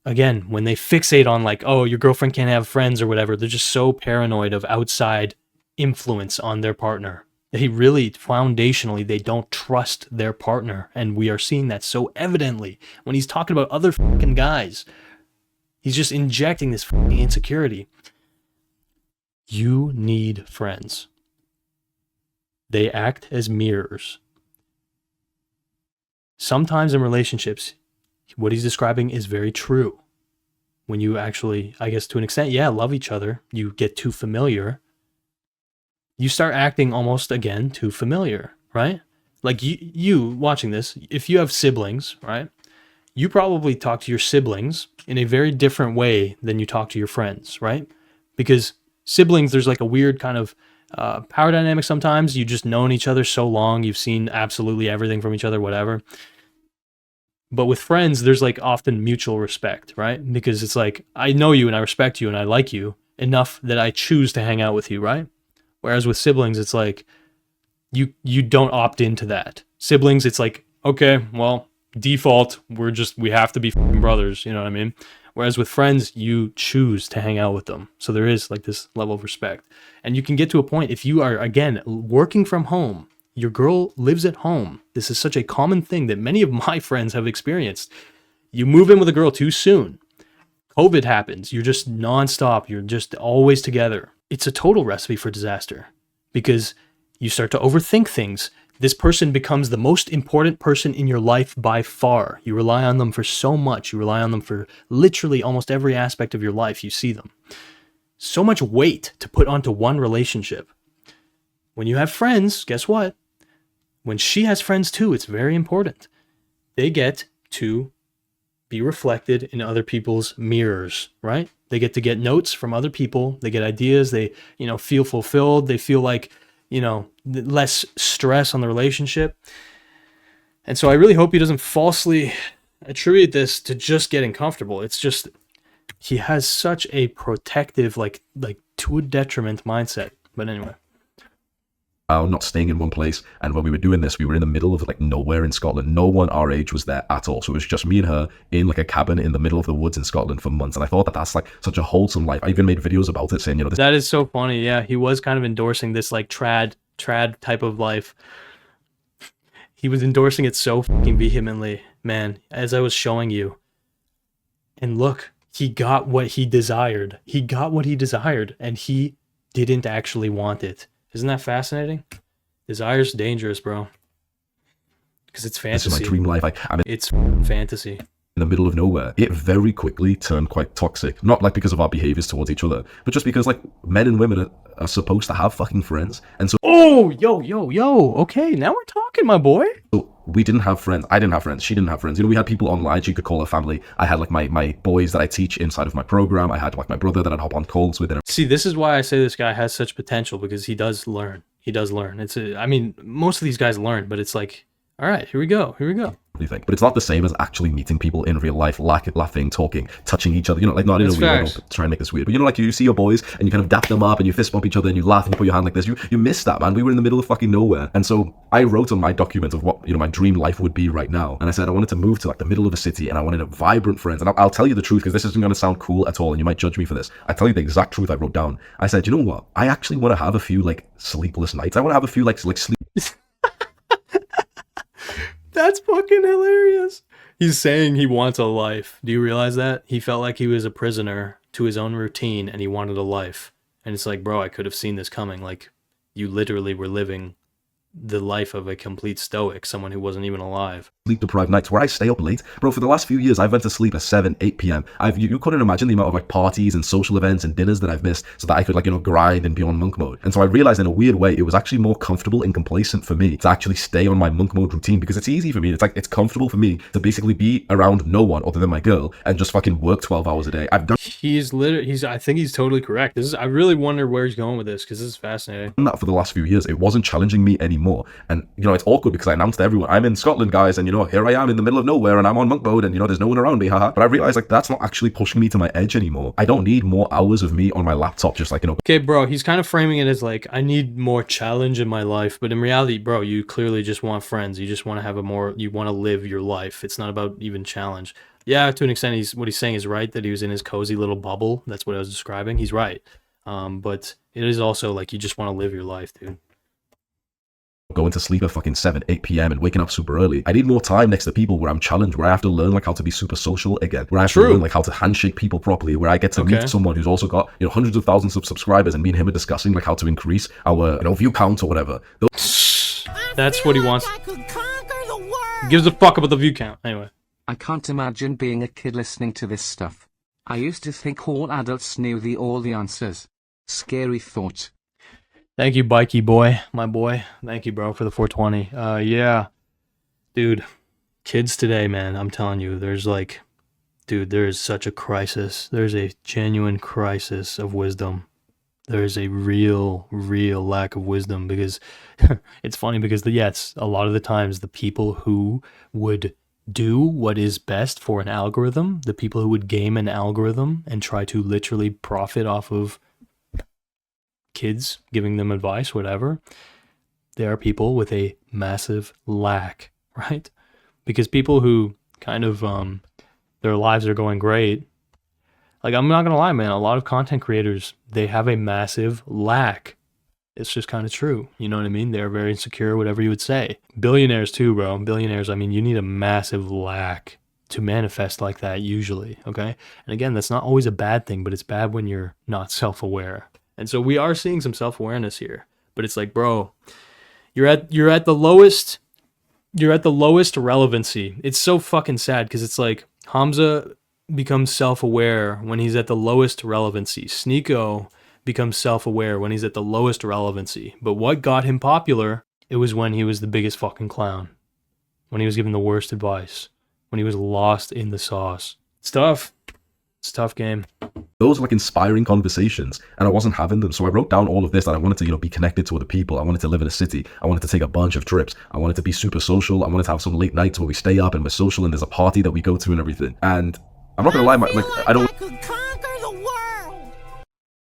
Again, when they fixate on like, oh, your girlfriend can't have friends or whatever, they're just so paranoid of outside influence on their partner. They really, foundationally, they don't trust their partner. And we are seeing that so evidently when he's talking about other fucking guys. He's just injecting this fucking insecurity. You need friends. They act as mirrors. Sometimes in relationships, what he's describing is very true. When you actually, I guess to an extent, love each other, you get too familiar. You start acting almost, again, too familiar, right? Like you watching this, if you have siblings, right? You probably talk to your siblings in a very different way than you talk to your friends, right? Because siblings, there's like a weird kind of power dynamic sometimes. You've just known each other so long. You've seen absolutely everything from each other, whatever. But with friends, there's like often mutual respect, right? Because it's like, I know you and I respect you and I like you enough that I choose to hang out with you, right? Whereas with siblings, it's like, you don't opt into that. Siblings, it's like, okay, well, default, we have to be f***ing brothers, you know what I mean? Whereas with friends, you choose to hang out with them. So there is like this level of respect. And you can get to a point, if you are, again, working from home, your girl lives at home. This is such a common thing that many of my friends have experienced. You move in with a girl too soon. COVID happens. You're just nonstop. You're just always together. It's a total recipe for disaster because you start to overthink things. This person becomes the most important person in your life by far. You rely on them for so much. You rely on them for literally almost every aspect of your life. You see them. So much weight to put onto one relationship. When you have friends, guess what? When she has friends too, it's very important. They get to be reflected in other people's mirrors, right? They get notes from other people. They get ideas. They, feel fulfilled. They feel like, less stress on the relationship. And so I really hope he doesn't falsely attribute this to just getting comfortable. It's just, he has such a protective, like to a detriment mindset. But anyway. Not staying in one place. And when we were doing this, we were in the middle of like nowhere in Scotland. No one our age was there at all. So it was just me and her in like a cabin in the middle of the woods in Scotland for months. And I thought that that's like such a wholesome life. I even made videos about it saying, that is so funny. Yeah, he was kind of endorsing this like trad type of life. He was endorsing it so fucking vehemently, man, as I was showing you. And look, he got what he desired. He got what he desired, and he didn't actually want it. Isn't that fascinating? Desire's dangerous, bro. Because it's fantasy. This is my dream life. It's fantasy. In the middle of nowhere. It very quickly turned quite toxic. Not like because of our behaviors towards each other, but just because like men and women are supposed to have fucking friends. And so yo. Okay, now we're talking, my boy. So we didn't have friends. I didn't have friends. She didn't have friends. We had people online she could call her family. I had like my boys that I teach inside of my program. I had like my brother that I'd hop on calls with. See, this is why I say this guy has such potential, because he does learn. Most of these guys learn, but it's like, all right, here we go. But it's not the same as actually meeting people in real life, laughing, talking, touching each other, like not in a weird way, don't try and make this weird, but like you see your boys and you kind of dap them up and you fist bump each other and you laugh and you put your hand like this. You miss that, man. We were in the middle of fucking nowhere. And so I wrote on my document of what, my dream life would be right now. And I said I wanted to move to like the middle of a city and I wanted a vibrant friends. And I'll tell you the truth, because this isn't going to sound cool at all and you might judge me for this. I tell you the exact truth I wrote down. I said, you know what? I actually want to have a few like sleepless nights. I want to have a few like sleep. That's fucking hilarious. He's saying he wants a life. Do you realize that? He felt like he was a prisoner to his own routine and he wanted a life. And it's like, bro, I could have seen this coming. Like, you literally were living the life of a complete stoic, someone who wasn't even alive. Sleep deprived nights where I stay up late. Bro, for the last few years, I've went to sleep at 7, 8 p.m. You couldn't imagine the amount of like parties and social events and dinners that I've missed so that I could like, grind and be on monk mode. And so I realized in a weird way, it was actually more comfortable and complacent for me to actually stay on my monk mode routine, because it's easy for me. It's comfortable for me to basically be around no one other than my girl and just fucking work 12 hours a day. I think he's totally correct. I really wonder where he's going with this, because this is fascinating. That for the last few years, it wasn't challenging me anymore. And it's awkward because I announced to everyone, I'm in Scotland, guys, and here I am in the middle of nowhere and I'm on monk mode and there's no one around me, haha. But I realized like that's not actually pushing me to my edge anymore. I don't need more hours of me on my laptop just like, Okay, bro, he's kind of framing it as like, I need more challenge in my life, but in reality, bro, you clearly just want friends. You just want to have you want to live your life. It's not about even challenge. Yeah, to an extent, what he's saying is right, that he was in his cozy little bubble. That's what I was describing. He's right. But it is also like, you just want to live your life, dude. Going to sleep at fucking 7, 8 p.m. and waking up super early. I need more time next to people where I'm challenged, where I have to learn like how to be super social again, where I have to learn like how to handshake people properly, where I get to meet someone who's also got hundreds of thousands of subscribers, and me and him are discussing like how to increase our view count or whatever. That's what he wants. Gives a fuck about the view count. Anyway, I can't imagine being a kid listening to this stuff. I used to think all adults knew all the answers. Scary thought. Thank you, Bikey boy, my boy. Thank you, bro, for the 420. Yeah, dude, kids today, man, I'm telling you, there is such a crisis. There's a genuine crisis of wisdom. There is a real lack of wisdom, because it's funny because it's a lot of the times the people who would do what is best for an algorithm, the people who would game an algorithm and try to literally profit off of kids giving them advice, whatever, there are people with a massive lack, right? Because people who kind of, their lives are going great, like, I'm not gonna lie, man, a lot of content creators, they have a massive lack. It's just kind of true. You know what I mean? They're very insecure, whatever you would say. Billionaires too, bro. Billionaires, I mean, you need a massive lack to manifest like that usually, okay? And again, that's not always a bad thing, but it's bad when you're not self-aware. And so we are seeing some self-awareness here. But it's like, bro, you're at the lowest relevancy. It's so fucking sad because it's like Hamza becomes self-aware when he's at the lowest relevancy. Sneako becomes self-aware when he's at the lowest relevancy. But what got him popular, it was when he was the biggest fucking clown. When he was given the worst advice. When he was lost in the sauce. It's tough. It's a tough game. Those were like inspiring conversations, and I wasn't having them. So I wrote down all of this, that I wanted to, be connected to other people. I wanted to live in a city. I wanted to take a bunch of trips. I wanted to be super social. I wanted to have some late nights where we stay up and we're social and there's a party that we go to and everything. And I'm not gonna lie, I don't.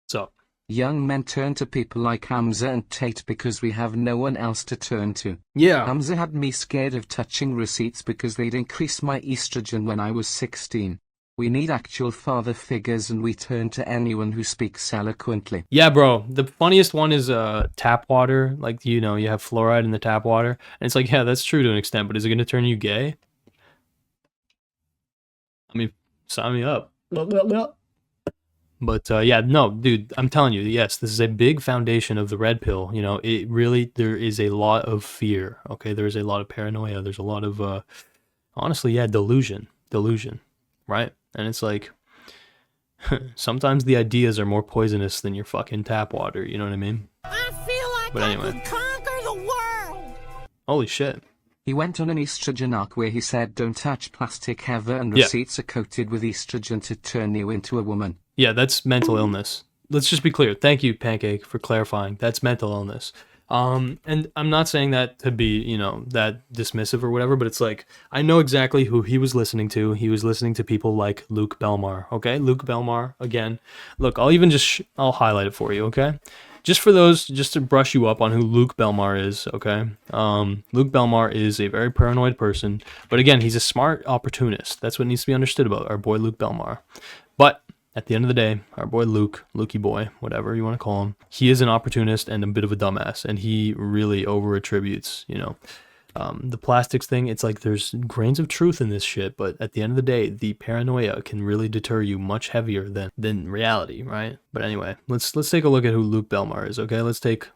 So, young men turn to people like Hamza and Tate because we have no one else to turn to. yeah. Hamza had me scared of touching receipts because they'd increase my estrogen when I was 16. We need actual father figures and we turn to anyone who speaks eloquently. Yeah, bro. The funniest one is tap water. Like, you have fluoride in the tap water. And it's like, yeah, that's true to an extent, but is it going to turn you gay? I mean, sign me up. But yeah, no, dude, I'm telling you, yes, this is a big foundation of the red pill. It really, there is a lot of fear. Okay, there's a lot of paranoia. There's a lot of, honestly, yeah, delusion, right? And it's like, sometimes the ideas are more poisonous than your fucking tap water. You know what I mean? I feel like But anyway. I could conquer the world. Holy shit. He went on an estrogen arc where he said don't touch plastic ever and Yeah. receipts are coated with estrogen to turn you into a woman. Yeah, that's mental illness. Let's just be clear. Thank you, Pancake, for clarifying. That's mental illness. And I'm not saying that to be, that dismissive or whatever, but it's like, I know exactly who he was listening to. He was listening to people like Luke Belmar, okay? Luke Belmar, again. Look, I'll even just, I'll highlight it for you, okay? Just for those, just to brush you up on who Luke Belmar is, okay? Luke Belmar is a very paranoid person, but again, he's a smart opportunist. That's what needs to be understood about our boy Luke Belmar. But at the end of the day, our boy Luke, Lukey boy, whatever you want to call him, he is an opportunist and a bit of a dumbass, and he really over-attributes, the plastics thing. It's like there's grains of truth in this shit, but at the end of the day, the paranoia can really deter you much heavier than reality, right? But anyway, let's take a look at who Luke Belmar is, okay? Let's take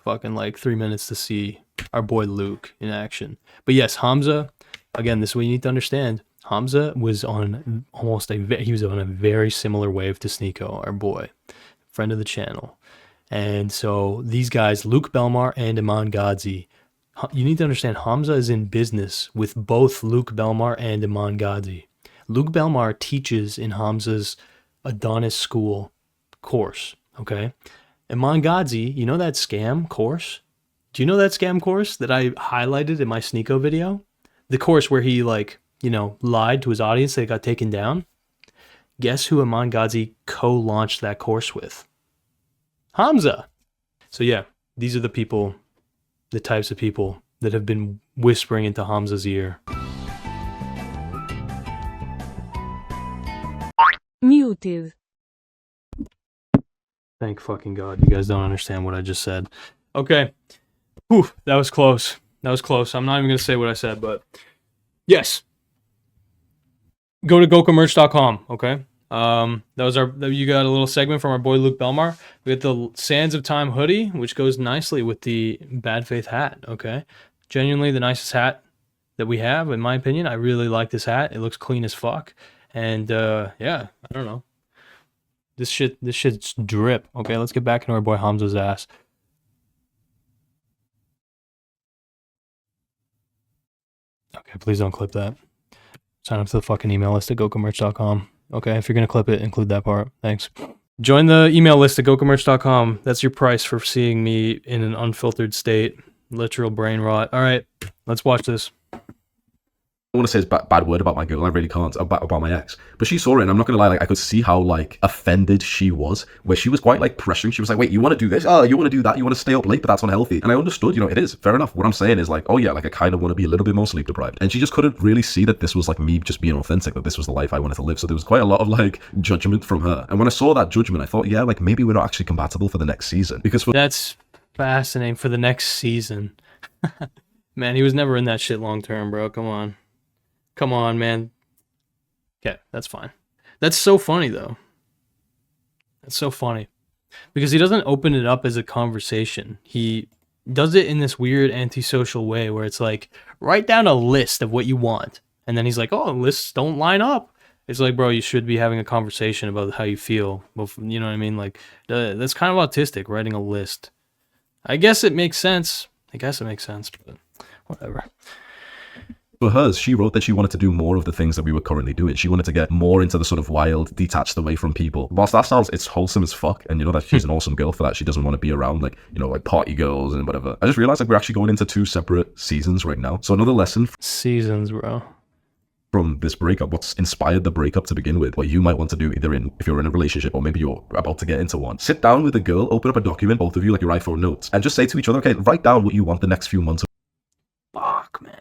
fucking like 3 minutes to see our boy Luke in action. But yes, Hamza, again, this is what you need to understand. Hamza was on he was on a very similar wave to Sneako, our boy, friend of the channel. And so these guys, Luke Belmar and Iman Gadzhi, you need to understand Hamza is in business with both Luke Belmar and Iman Gadzhi. Luke Belmar teaches in Hamza's Adonis School course, okay? Iman Gadzhi, you know that scam course? Do you know that scam course that I highlighted in my Sneako video? The course where he lied to his audience that it got taken down. Guess who Iman Gadzhi co-launched that course with? Hamza. So yeah, these are the types of people that have been whispering into Hamza's ear. Muted. Thank fucking God. You guys don't understand what I just said. Okay. Whew, that was close. I'm not even going to say what I said, but yes. Go to gokamerch.com, okay? You got a little segment from our boy Luke Belmar. We got the Sands of Time hoodie, which goes nicely with the Bad Faith hat, okay? Genuinely the nicest hat that we have, in my opinion. I really like this hat. It looks clean as fuck. And yeah, I don't know. This shit's drip. Okay, let's get back into our boy Hamza's ass. Okay, please don't clip that. Sign up to the fucking email list at gokamerch.com. Okay, if you're going to clip it, include that part. Thanks. Join the email list at gokamerch.com. That's your price for seeing me in an unfiltered state. Literal brain rot. All right, let's watch this. I don't want to say a bad word about my girl, I really can't, about my ex, but she saw it, and I'm not gonna lie, like I could see how like offended she was, where she was quite like pressuring. She was like, wait, you want to do this? Oh, you want to do that? You want to stay up late, but that's unhealthy. And I understood, you know, it is fair enough. What I'm saying is like, oh yeah, like I kind of want to be a little bit more sleep deprived, and she just couldn't really see that this was like me just being authentic, that this was the life I wanted to live. So there was quite a lot of like judgment from her, and when I saw that judgment, I thought, yeah, like maybe we're not actually compatible for the next season, because That's fascinating. For the next season. Man, he was never in that shit long term, bro. Come on. Come on, man. Okay, that's fine. That's so funny, though. That's so funny. Because he doesn't open it up as a conversation. He does it in this weird antisocial way where it's like, write down a list of what you want. And then he's like, oh, lists don't line up. It's like, bro, you should be having a conversation about how you feel. You know what I mean? Like, that's kind of autistic, writing a list. I guess it makes sense. But whatever. For hers, she wrote that she wanted to do more of the things that we were currently doing. She wanted to get more into the sort of wild, detached away from people. Whilst that sounds, it's wholesome as fuck, and you know that she's an awesome girl for that. She doesn't want to be around like, you know, like party girls and whatever. I just realized like we're actually going into 2 separate seasons right now. So another lesson. Seasons, bro. From this breakup, what's inspired the breakup to begin with, what you might want to do either if you're in a relationship or maybe you're about to get into one. Sit down with a girl, open up a document, both of you, like your iPhone notes, and just say to each other, okay, write down what you want the next few months Fuck, man.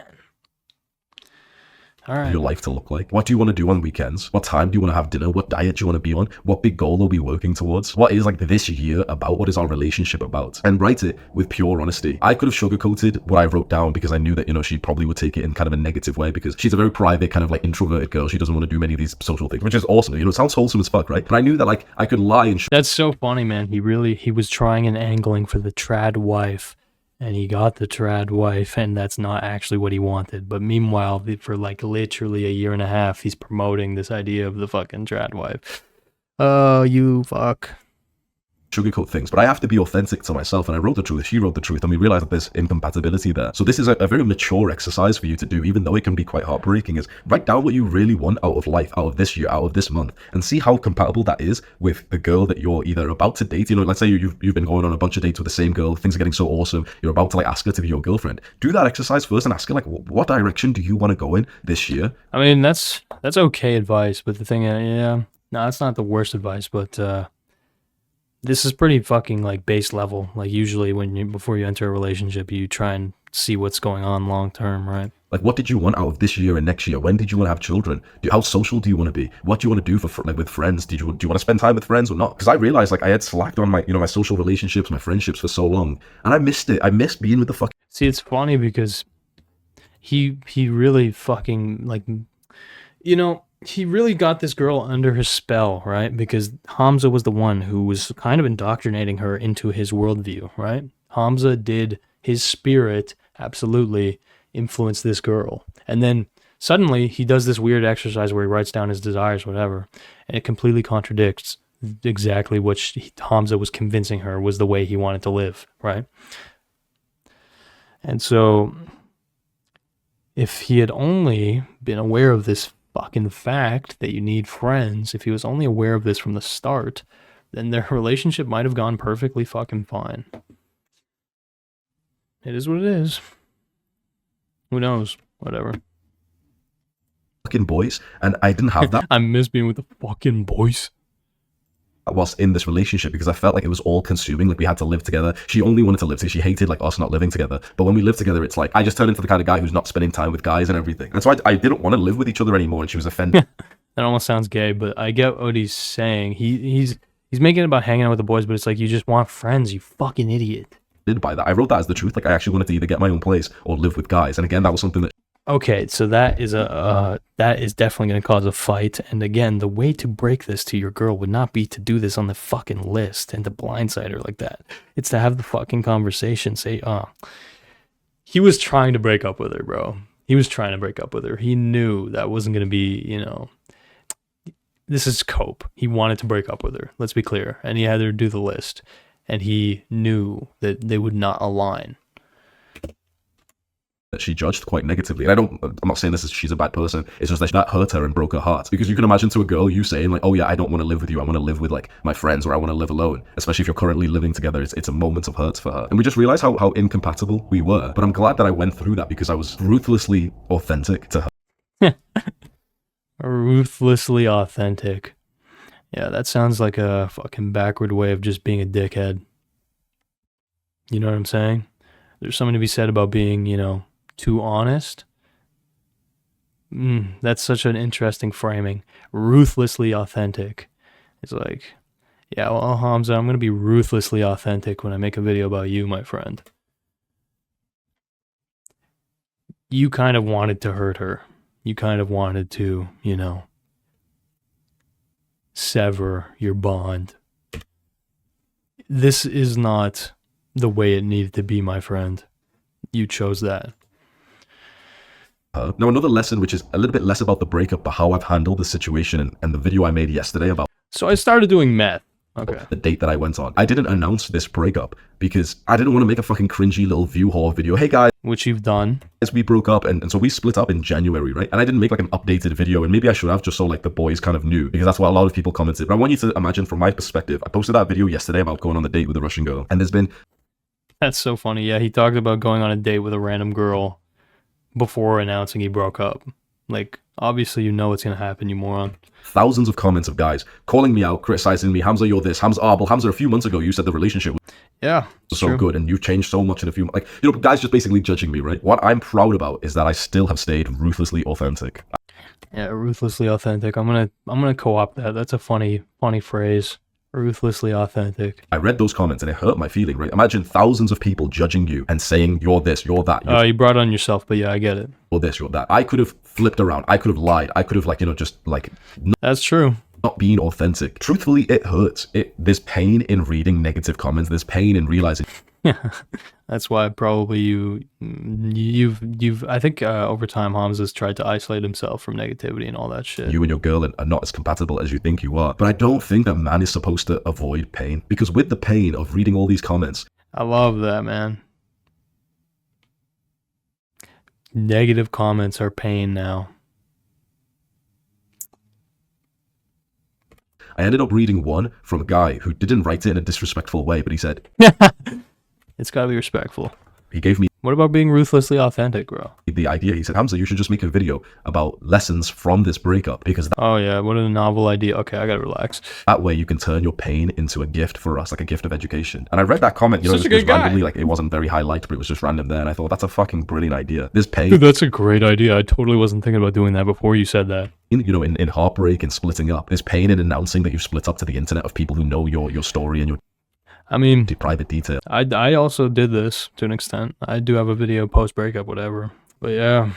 All right. Your life to look like. What do you want to do on weekends? What time do you want to have dinner? What diet do you want to be on? What big goal are we working towards? What is like this year about? What is our relationship about? And write it with pure honesty. I could have sugarcoated what I wrote down because I knew that, you know, she probably would take it in kind of a negative way because she's a very private, kind of like introverted girl. She doesn't want to do many of these social things, which is awesome. You know, it sounds wholesome as fuck, right? But I knew that like I could lie and That's so funny, man. He was trying and angling for the trad wife. And he got the trad wife, and that's not actually what he wanted. But meanwhile, for like literally a year and a half, he's promoting this idea of the fucking trad wife. Oh, you fuck. sugarcoat things, but I have to be authentic to myself, and I wrote the truth, she wrote the truth, and we realized that there's incompatibility there. So this is a very mature exercise for you to do, even though it can be quite heartbreaking, is write down what you really want out of life, out of this year, out of this month, and see how compatible that is with the girl that you're either about to date. You know, let's say you've been going on a bunch of dates with the same girl, things are getting so awesome, you're about to like ask her to be your girlfriend. Do that exercise first and ask her like, what direction do you want to go in this year? I mean, that's okay advice, but the thing, no, that's not the worst advice, but this is pretty fucking like base level. Like usually before you enter a relationship, you try and see what's going on long term, right? Like, what did you want out of this year and next year? When did you want to have children? How social do you want to be? What do you want to do for like with friends? Do you want to spend time with friends or not? Because I realized like I had slacked on my my social relationships, my friendships for so long, and I missed it. I missed being with the fucking. See, it's funny because he really fucking like, he really got this girl under his spell, right? Because Hamza was the one who was kind of indoctrinating her into his worldview, right? Hamza did, his spirit absolutely influence this girl. And then suddenly he does this weird exercise where he writes down his desires, whatever, and it completely contradicts exactly what Hamza was convincing her was the way he wanted to live, right? And so if he had only been aware of this fucking fact that you need friends, if he was only aware of this from the start, then their relationship might have gone perfectly fucking fine. It is what it is. Who knows? Whatever. Fucking boys, and I didn't have that. I miss being with the fucking boys. I was in this relationship because I felt like it was all consuming. Like we had to live together. She only wanted to live together. She hated like us not living together. But when we lived together, it's like I just turned into the kind of guy who's not spending time with guys and everything. And so I didn't want to live with each other anymore. And she was offended. That almost sounds gay, but I get what he's saying. He's making it about hanging out with the boys, but it's like you just want friends, you fucking idiot. By that, I wrote that as the truth. Like I actually wanted to either get my own place or live with guys. And again, that was something that. Okay, so that is definitely going to cause a fight. And again, the way to break this to your girl would not be to do this on the fucking list and to blindside her like that. It's to have the fucking conversation. Say, he was trying to break up with her, bro. He was trying to break up with her. He knew that wasn't going to be, this is cope. He wanted to break up with her. Let's be clear. And he had her do the list. And he knew that they would not align. That she judged quite negatively. And I'm not saying she's a bad person. It's just that hurt her and broke her heart. Because you can imagine to a girl you saying like, oh yeah, I don't want to live with you. I want to live with like my friends, or I want to live alone. Especially if you're currently living together. It's a moment of hurt for her. And we just realized how incompatible we were. But I'm glad that I went through that because I was ruthlessly authentic to her. Ruthlessly authentic. Yeah, that sounds like a fucking backward way of just being a dickhead. You know what I'm saying? There's something to be said about being, too honest. That's such an interesting framing. Ruthlessly authentic. It's like, yeah, well, Hamza, I'm going to be ruthlessly authentic when I make a video about you, my friend. You kind of wanted to hurt her. You kind of wanted to, sever your bond. This is not the way it needed to be, my friend. You chose that. Now, another lesson, which is a little bit less about the breakup, but how I've handled the situation and the video I made yesterday about. So I started doing meth. Okay. The date that I went on. I didn't announce this breakup because I didn't want to make a fucking cringy little view haul video. Hey guys. Which you've done. As we broke up, and so we split up in January, right? And I didn't make like an updated video, and maybe I should have, just so like the boys kind of knew, because that's what a lot of people commented. But I want you to imagine from my perspective, I posted that video yesterday about going on the date with a Russian girl, and there's been... That's so funny. Yeah, he talked about going on a date with a random girl before announcing he broke up. Like, obviously you know what's gonna happen, you moron. Thousands of comments of guys calling me out, criticizing me. Hamza, you're this. Hamza, well, Hamza, a few months ago you said the relationship was so true. good, and you've changed so much in a few months. Like, guys just basically judging me, right? What I'm proud about is that I still have stayed ruthlessly authentic. Yeah, ruthlessly authentic. I'm gonna co-opt that. That's a funny phrase. Ruthlessly authentic. I read those comments and it hurt my feeling, right? Imagine thousands of people judging you and saying you're this, you're that. You brought it on yourself, but yeah, I get it. You're this, you're that. I could have flipped around. I could have lied. I could have just That's true. Not being authentic. Truthfully, it hurts. There's pain in reading negative comments. There's pain in realizing. Yeah, that's why probably you've I think over time Hamza's tried to isolate himself from negativity and all that shit. You and your girl are not as compatible as you think you are. But I don't think that man is supposed to avoid pain, because with the pain of reading all these comments. I love that, man. Negative comments are pain now. I ended up reading one from a guy who didn't write it in a disrespectful way, but he said, it's gotta be respectful. He gave me... What about being ruthlessly authentic, bro? The idea, he said, Hamza, you should just make a video about lessons from this breakup, because... Oh yeah, what a novel idea. Okay, I gotta relax. That way you can turn your pain into a gift for us, like a gift of education. And I read that comment, Such a good guy. Randomly, like it wasn't very highlighted, but it was just random there, and I thought, that's a fucking brilliant idea. There's pain... Dude, that's a great idea. I totally wasn't thinking about doing that before you said that. In heartbreak and splitting up. There's pain in announcing that you've split up to the internet of people who know your story and your... private detail. I also did this to an extent. I do have a video post breakup, whatever. But yeah,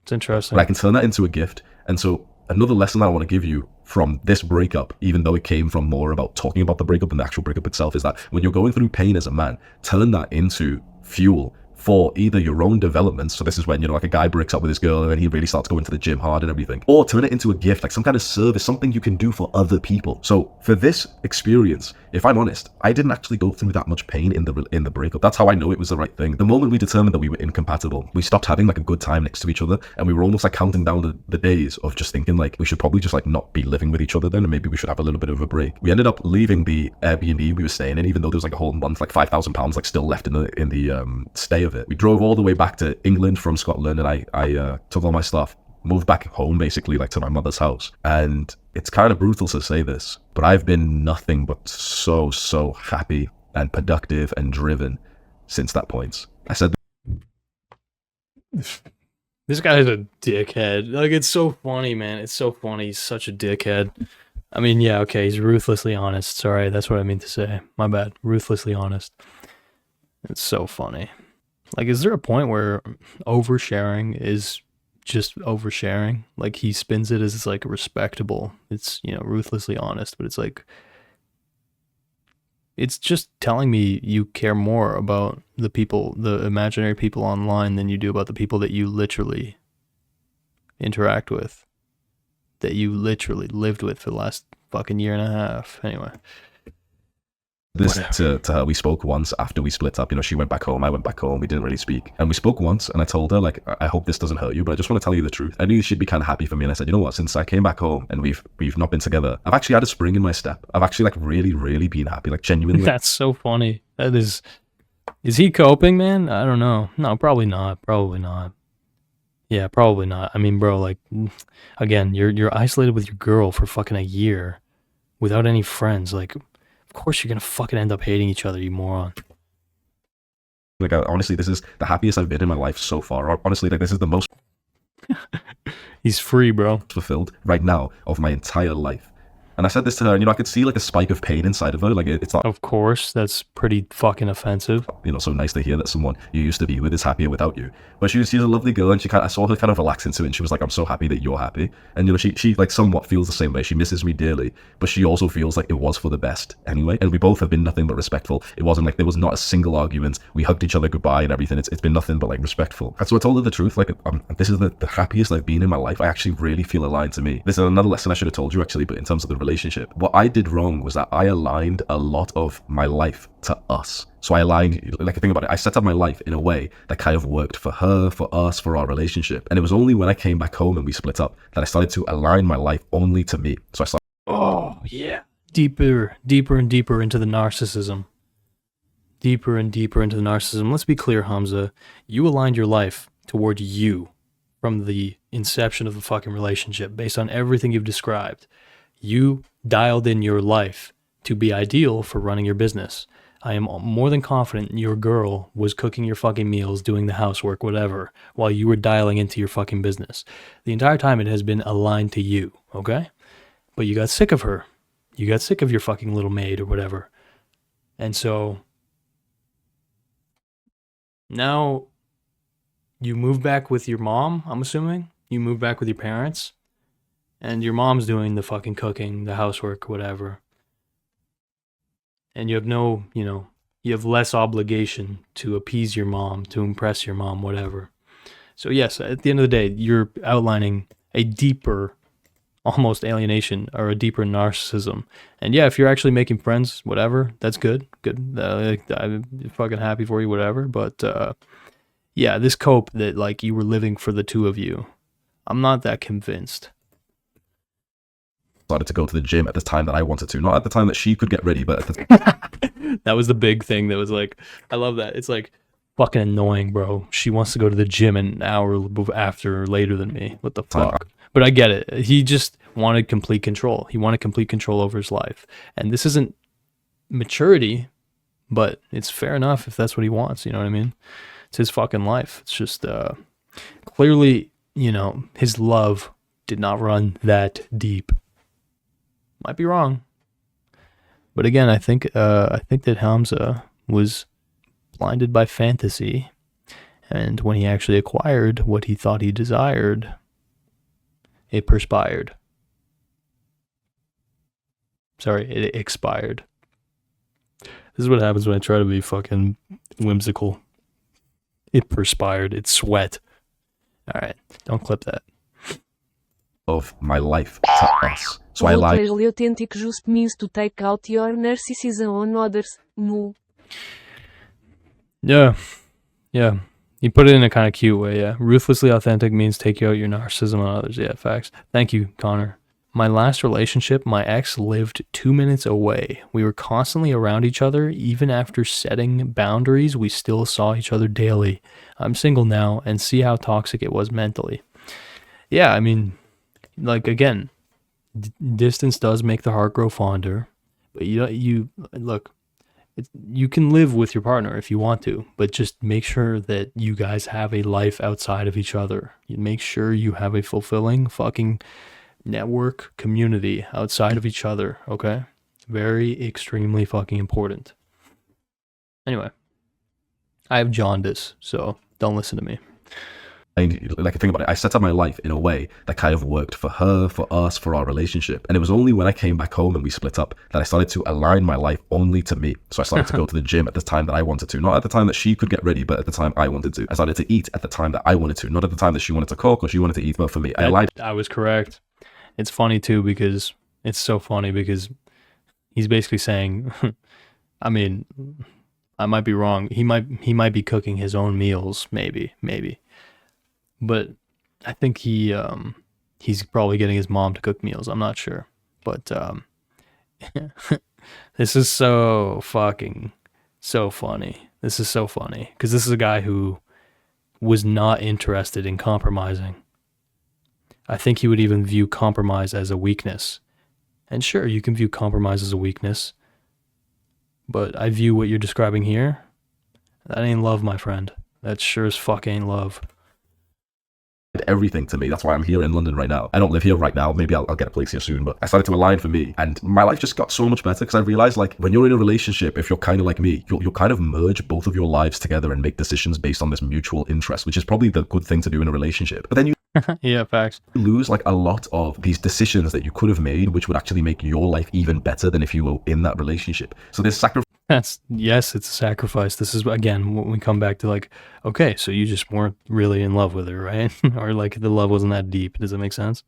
it's interesting. But I can turn that into a gift. And so another lesson that I want to give you from this breakup, even though it came from more about talking about the breakup and the actual breakup itself, is that when you're going through pain as a man, turn that into fuel for either your own development. So this is when, like a guy breaks up with his girl and then he really starts going to the gym hard and everything. Or turn it into a gift, like some kind of service, something you can do for other people. So for this experience, if I'm honest, I didn't actually go through that much pain in the breakup. That's how I know it was the right thing. The moment we determined that we were incompatible, we stopped having like a good time next to each other, and we were almost like counting down the days of just thinking like we should probably just like not be living with each other then, and maybe we should have a little bit of a break. We ended up leaving the Airbnb we were staying in, even though there was like a whole month, like £5,000 like still left in the stay of it. We drove all the way back to England from Scotland, and I took all my stuff, moved back home basically, like to my mother's house. And it's kind of brutal to say this, but I've been nothing but so happy and productive and driven since that point. I said this guy is a dickhead. Like, it's so funny, man. It's so funny. He's such a dickhead. I mean, yeah, okay, he's ruthlessly honest. Sorry, that's what I mean to say. My bad. Ruthlessly honest. It's so funny. Like, is there a point where oversharing is just oversharing? Like, he spins it as it's like respectable. It's, ruthlessly honest, but it's like, it's just telling me you care more about the people, the imaginary people online, than you do about the people that you literally interact with, that you literally lived with for the last fucking year and a half. Anyway. This to her, we spoke once after we split up. She went back home, I went back home, we didn't really speak. And we spoke once, and I told her, like, I hope this doesn't hurt you, but I just want to tell you the truth. I knew she'd be kind of happy for me, and I said, you know what, since I came back home and we've not been together, I've actually had a spring in my step. I've actually, like, really been happy, like, genuinely. That's so funny. That is he coping, man? I don't know. No, probably not. Yeah, probably not. I mean, bro, like, again, you're isolated with your girl for fucking a year without any friends. Like, of course you're gonna fucking end up hating each other, you moron. Like, honestly, this is the happiest I've been in my life so far. Honestly, like, this is the most He's free, bro. fulfilled right now of my entire life. And I said this to her, and, you know, I could see, like, a spike of pain inside of her. Like, it's not, Of course, that's pretty fucking offensive. you know, so nice to hear that someone you used to be with is happier without you. But she's a lovely girl, and I saw her kind of relax into it, and she was like, I'm so happy that you're happy. And, you know, she like somewhat feels the same way. She misses me dearly, but she also feels like it was for the best anyway. And we both have been nothing but respectful. It wasn't like there was not a single argument. We hugged each other goodbye and everything. It's been nothing but like respectful. And so I told her the truth. Like, this is the happiest I've been in my life. I actually really feel aligned to me. This is another lesson I should have told you, actually, but in terms of the relationship, what I did wrong was that I aligned a lot of my life to us. So I aligned, like, think about it, I set up my life in a way that kind of worked for her, for us, for our relationship. And it was only when I came back home and we split up that I started to align my life only to me. So I started, Oh, yeah. Deeper and deeper into the narcissism. Deeper and deeper into the narcissism. Let's be clear, Hamza. You aligned your life toward you from the inception of the fucking relationship based on everything you've described. You dialed in your life to be ideal for running your business. I am more than confident your girl was cooking your fucking meals, doing the housework, whatever, while you were dialing into your fucking business. The entire time it has been aligned to you, okay? But you got sick of her. You got sick of your fucking little maid or whatever. And so now you move back with your mom, I'm assuming. You move back with your parents. And your mom's doing the fucking cooking, the housework, whatever. And you have no, you have less obligation to appease your mom, to impress your mom, whatever. So yes, at the end of the day, you're outlining a deeper, almost alienation, or a deeper narcissism. And yeah, if you're actually making friends, whatever, that's good. I'm fucking happy for you, whatever. But yeah, this cope that like you were living for the two of you, I'm not that convinced. to go to the gym at the time that I wanted to. Not at the time that she could get ready, but at the That was the big thing that was like, I love that. It's like fucking annoying, bro. She wants to go to the gym an hour after or later than me. What the fuck? But I get it. He just wanted complete control. He wanted complete control over his life. And this isn't maturity, but it's fair enough if that's what he wants. You know what I mean? It's his fucking life. It's just clearly, his love did not run that deep. Might be wrong, but again, I think that Hamza was blinded by fantasy, and when he actually acquired what he thought he desired, it perspired. Sorry, it expired. This is what happens when I try to be fucking whimsical. It perspired. It sweat. All right, don't clip that. of my life to us. So I lied. Really authentic just means to take out your narcissism on others. No. Yeah. You put it in a kind of cute way, yeah. Ruthlessly authentic means take out your narcissism on others. Yeah, facts. Thank you, Connor. My last relationship, my ex lived 2 minutes away. We were constantly around each other. Even after setting boundaries, we still saw each other daily. I'm single now and see how toxic it was mentally. Yeah, I mean, like, again, distance does make the heart grow fonder. But you look, you can live with your partner if you want to, but just make sure that you guys have a life outside of each other. You make sure you have a fulfilling fucking network community outside of each other, okay? Very extremely fucking important. Anyway, I have jaundice, so don't listen to me. Like, think about it, I set up my life in a way that kind of worked for her, for us, for our relationship. And it was only when I came back home and we split up that I started to align my life only to me. So I started to go to the gym at the time that I wanted to. Not at the time that she could get ready, but at the time I wanted to. I started to eat at the time that I wanted to. Not at the time that she wanted to cook or she wanted to eat, but for me. I aligned. I was correct. It's funny too, because it's so funny because he's basically saying, I mean, I might be wrong. He might be cooking his own meals, maybe. But I think he's probably getting his mom to cook meals. I'm not sure. But this is so funny. This is so funny because this is a guy who was not interested in compromising. I think he would even view compromise as a weakness. And sure, you can view compromise as a weakness, but I view what you're describing here, that ain't love, my friend. That sure as fuck ain't love. Everything to me. That's why I'm here in London right now. I don't live here right now. Maybe I'll get a place here soon, but I started to align for me, and my life just got so much better because I realized, like, when you're in a relationship, if you're kind of like me, you'll kind of merge both of your lives together and make decisions based on this mutual interest, which is probably the good thing to do in a relationship. But then you yeah, facts. lose like a lot of these decisions that you could have made, which would actually make your life even better than if you were in that relationship. So there's sacrifice. Yes, it's a sacrifice. This is, again, when we come back to, like, okay, so you just weren't really in love with her, right? Or like the love wasn't that deep. Does that make sense?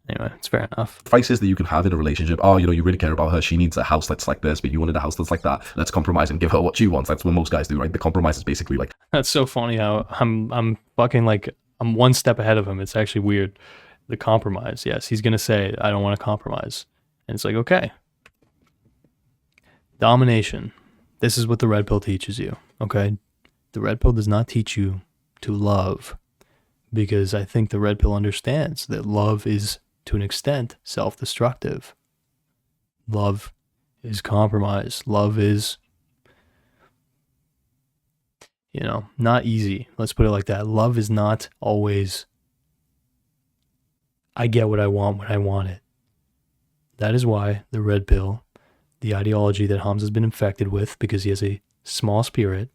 Anyway, it's fair enough. Sacrifices that you can have in a relationship. Oh, you know, you really care about her. She needs a house that's like this, but you wanted a house that's like that. Let's compromise and give her what she wants. That's what most guys do, right? The compromise is basically like. That's so funny how I'm fucking like, I'm one step ahead of him. It's actually weird. The compromise. Yes, he's going to say, I don't want to compromise. And it's like, okay. Domination. This is what the red pill teaches you, okay? The red pill does not teach you to love, because I think the red pill understands that love is, to an extent, self-destructive. Love is compromise. Love is, you know, not easy. Let's put it like that. Love is not always, I get what I want when I want it. That is why the red pill, the ideology that Hamza's been infected with because he has a small spirit,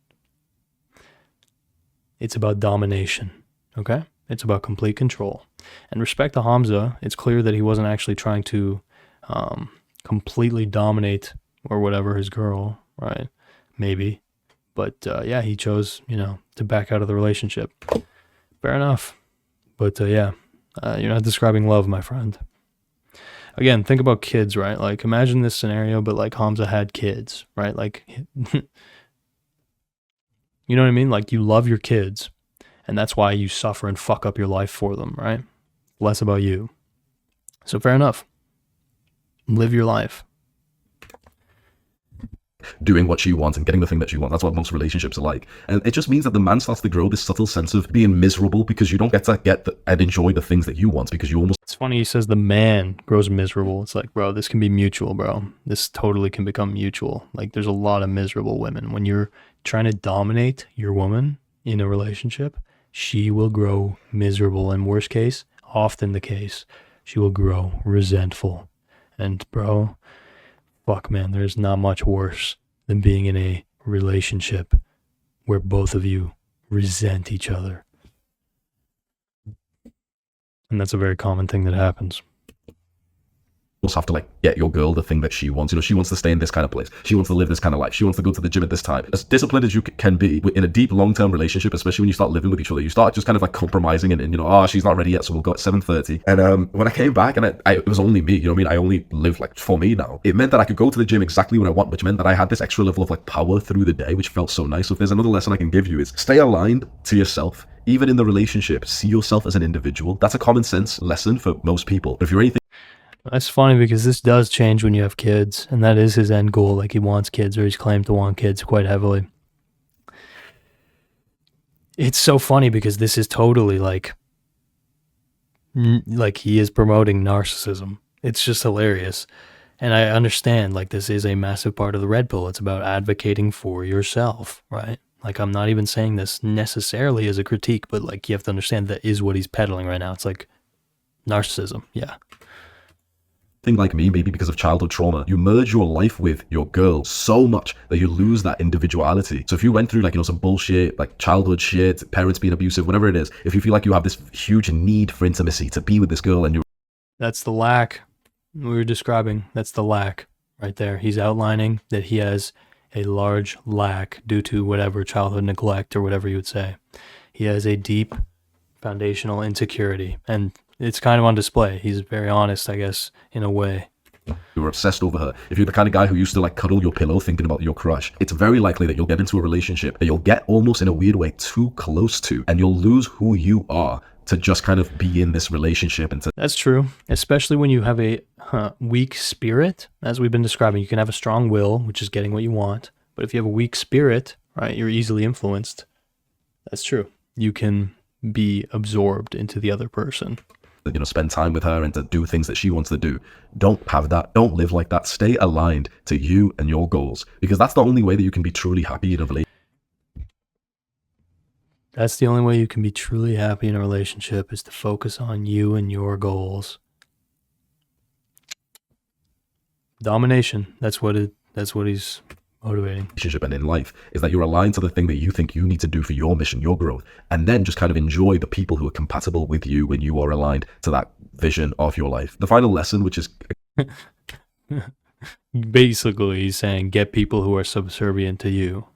it's about domination, okay? It's about complete control. And respect to Hamza, it's clear that he wasn't actually trying to completely dominate or whatever his girl, right? Maybe. But yeah, he chose, you know, to back out of the relationship. Fair enough. But yeah, you're not describing love, my friend. Again, think about kids, right? Like, imagine this scenario, but like Hamza had kids, right? Like, you know what I mean? Like, you love your kids, and that's why you suffer and fuck up your life for them, right? Less about you. So fair enough. Live your life. Doing what she wants and getting the thing that she wants. That's what most relationships are like. And it just means that the man starts to grow this subtle sense of being miserable because you don't get to and enjoy the things that you want because you almost... It's funny he says the man grows miserable. It's like, bro, this can be mutual, bro. This totally can become mutual. Like, there's a lot of miserable women. When you're trying to dominate your woman in a relationship, she will grow miserable. In worst case, often the case, she will grow resentful. And bro, fuck, man, there's not much worse than being in a relationship where both of you resent each other. And that's a very common thing that happens. Also have to like get your girl the thing that she wants. You know, she wants to stay in this kind of place. She wants to live this kind of life. She wants to go to the gym at this time. As disciplined as you can be in a deep long-term relationship, especially when you start living with each other, you start just kind of like compromising and you know, oh, she's not ready yet, so we'll go at 7:30. And when I came back and it was only me, you know what I mean? I only live like for me now. It meant that I could go to the gym exactly when I want, which meant that I had this extra level of like power through the day, which felt so nice. So if there's another lesson I can give you is stay aligned to yourself. Even in the relationship, see yourself as an individual. That's a common sense lesson for most people. But if you're anything... That's funny because this does change when you have kids, and that is his end goal. Like, he wants kids, or he's claimed to want kids quite heavily. It's so funny because this is totally like he is promoting narcissism. It's just hilarious. And I understand, like, this is a massive part of the red pill. It's about advocating for yourself, right? Like, I'm not even saying this necessarily as a critique, but like, you have to understand that is what he's peddling right now. It's like narcissism, yeah. Thing like me, maybe because of childhood trauma, you merge your life with your girl so much that you lose that individuality. So if you went through like, you know, some bullshit, like childhood shit, parents being abusive, whatever it is, if you feel like you have this huge need for intimacy to be with this girl and you... That's the lack we were describing. That's the lack right there. He's outlining that he has a large lack due to whatever childhood neglect or whatever you would say. He has a deep foundational insecurity, and it's kind of on display. He's very honest, I guess, in a way. You were obsessed over her. If you're the kind of guy who used to like cuddle your pillow thinking about your crush, it's very likely that you'll get into a relationship that you'll get almost in a weird way too close to, and you'll lose who you are to just kind of be in this relationship. And That's true, especially when you have a weak spirit, as we've been describing. You can have a strong will, which is getting what you want, but if you have a weak spirit, right, you're easily influenced. That's true. you can be absorbed into the other person. You know, spend time with her and to do things that she wants to do. Don't have that. Don't live like that. Stay aligned to you and your goals, because that's the only way that you can be truly happy in a relationship. That's the only way you can be truly happy in a relationship, is to focus on you and your goals. Domination. That's what he's motivating. Relationship and in life is that you're aligned to the thing that you think you need to do for your mission, your growth, and then just kind of enjoy the people who are compatible with you when you are aligned to that vision of your life. The final lesson, which is basically he's saying get people who are subservient to you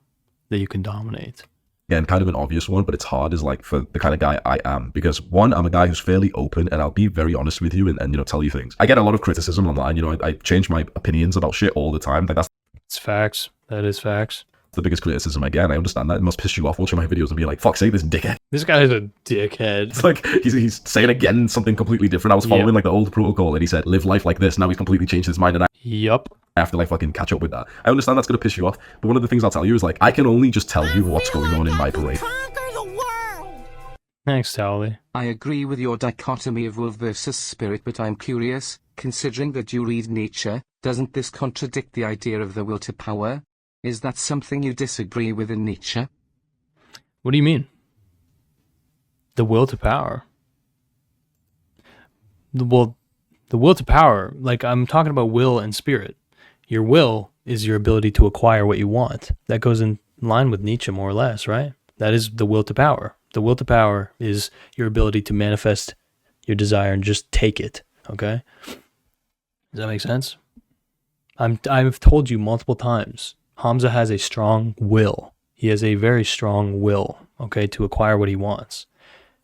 that you can dominate. Again, kind of an obvious one, but it's hard, is like for the kind of guy I am, because one, I'm a guy who's fairly open and I'll be very honest with you and you know, tell you things. I get a lot of criticism online, you know, I change my opinions about shit all the time. Like, that's It's facts. That is facts. the biggest criticism I get, and I understand that. It must piss you off watching my videos and be like, fuck's sake, this dickhead. This guy's a dickhead. It's like, he's saying again something completely different. I was following like the old protocol and he said, live life like this. Now he's completely changed his mind and I have to like fucking catch up with that. I understand that's going to piss you off, but one of the things I'll tell you is like, I can only just tell you what's going on in my brain. Thanks, Towley. I agree with your dichotomy of will versus spirit, but I'm curious, considering that you read Nietzsche, doesn't this contradict the idea of the will to power? Is that something you disagree with in Nietzsche? What do you mean? The will to power? The will to power, like I'm talking about will and spirit. Your will is your ability to acquire what you want. That goes in line with Nietzsche more or less, right? That is the will to power. The will to power is your ability to manifest your desire and just take it, okay? Does that make sense? I've told you multiple times, Hamza has a strong will. He has a very strong will, okay, to acquire what he wants.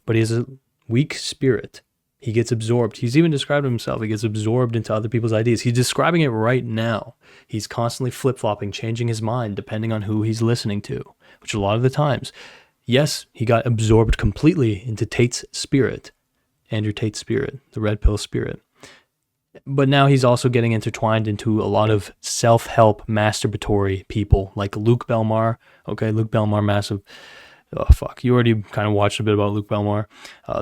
But he has a weak spirit. He gets absorbed. He's even described himself. He gets absorbed into other people's ideas. He's describing it right now. He's constantly flip-flopping, changing his mind depending on who he's listening to, which a lot of the times, yes, he got absorbed completely into Tate's spirit, Andrew Tate's spirit, the red pill spirit. But now he's also getting intertwined into a lot of self-help masturbatory people like Luke Belmar. Okay, Luke Belmar, massive. Oh, fuck. You already kind of watched a bit about Luke Belmar.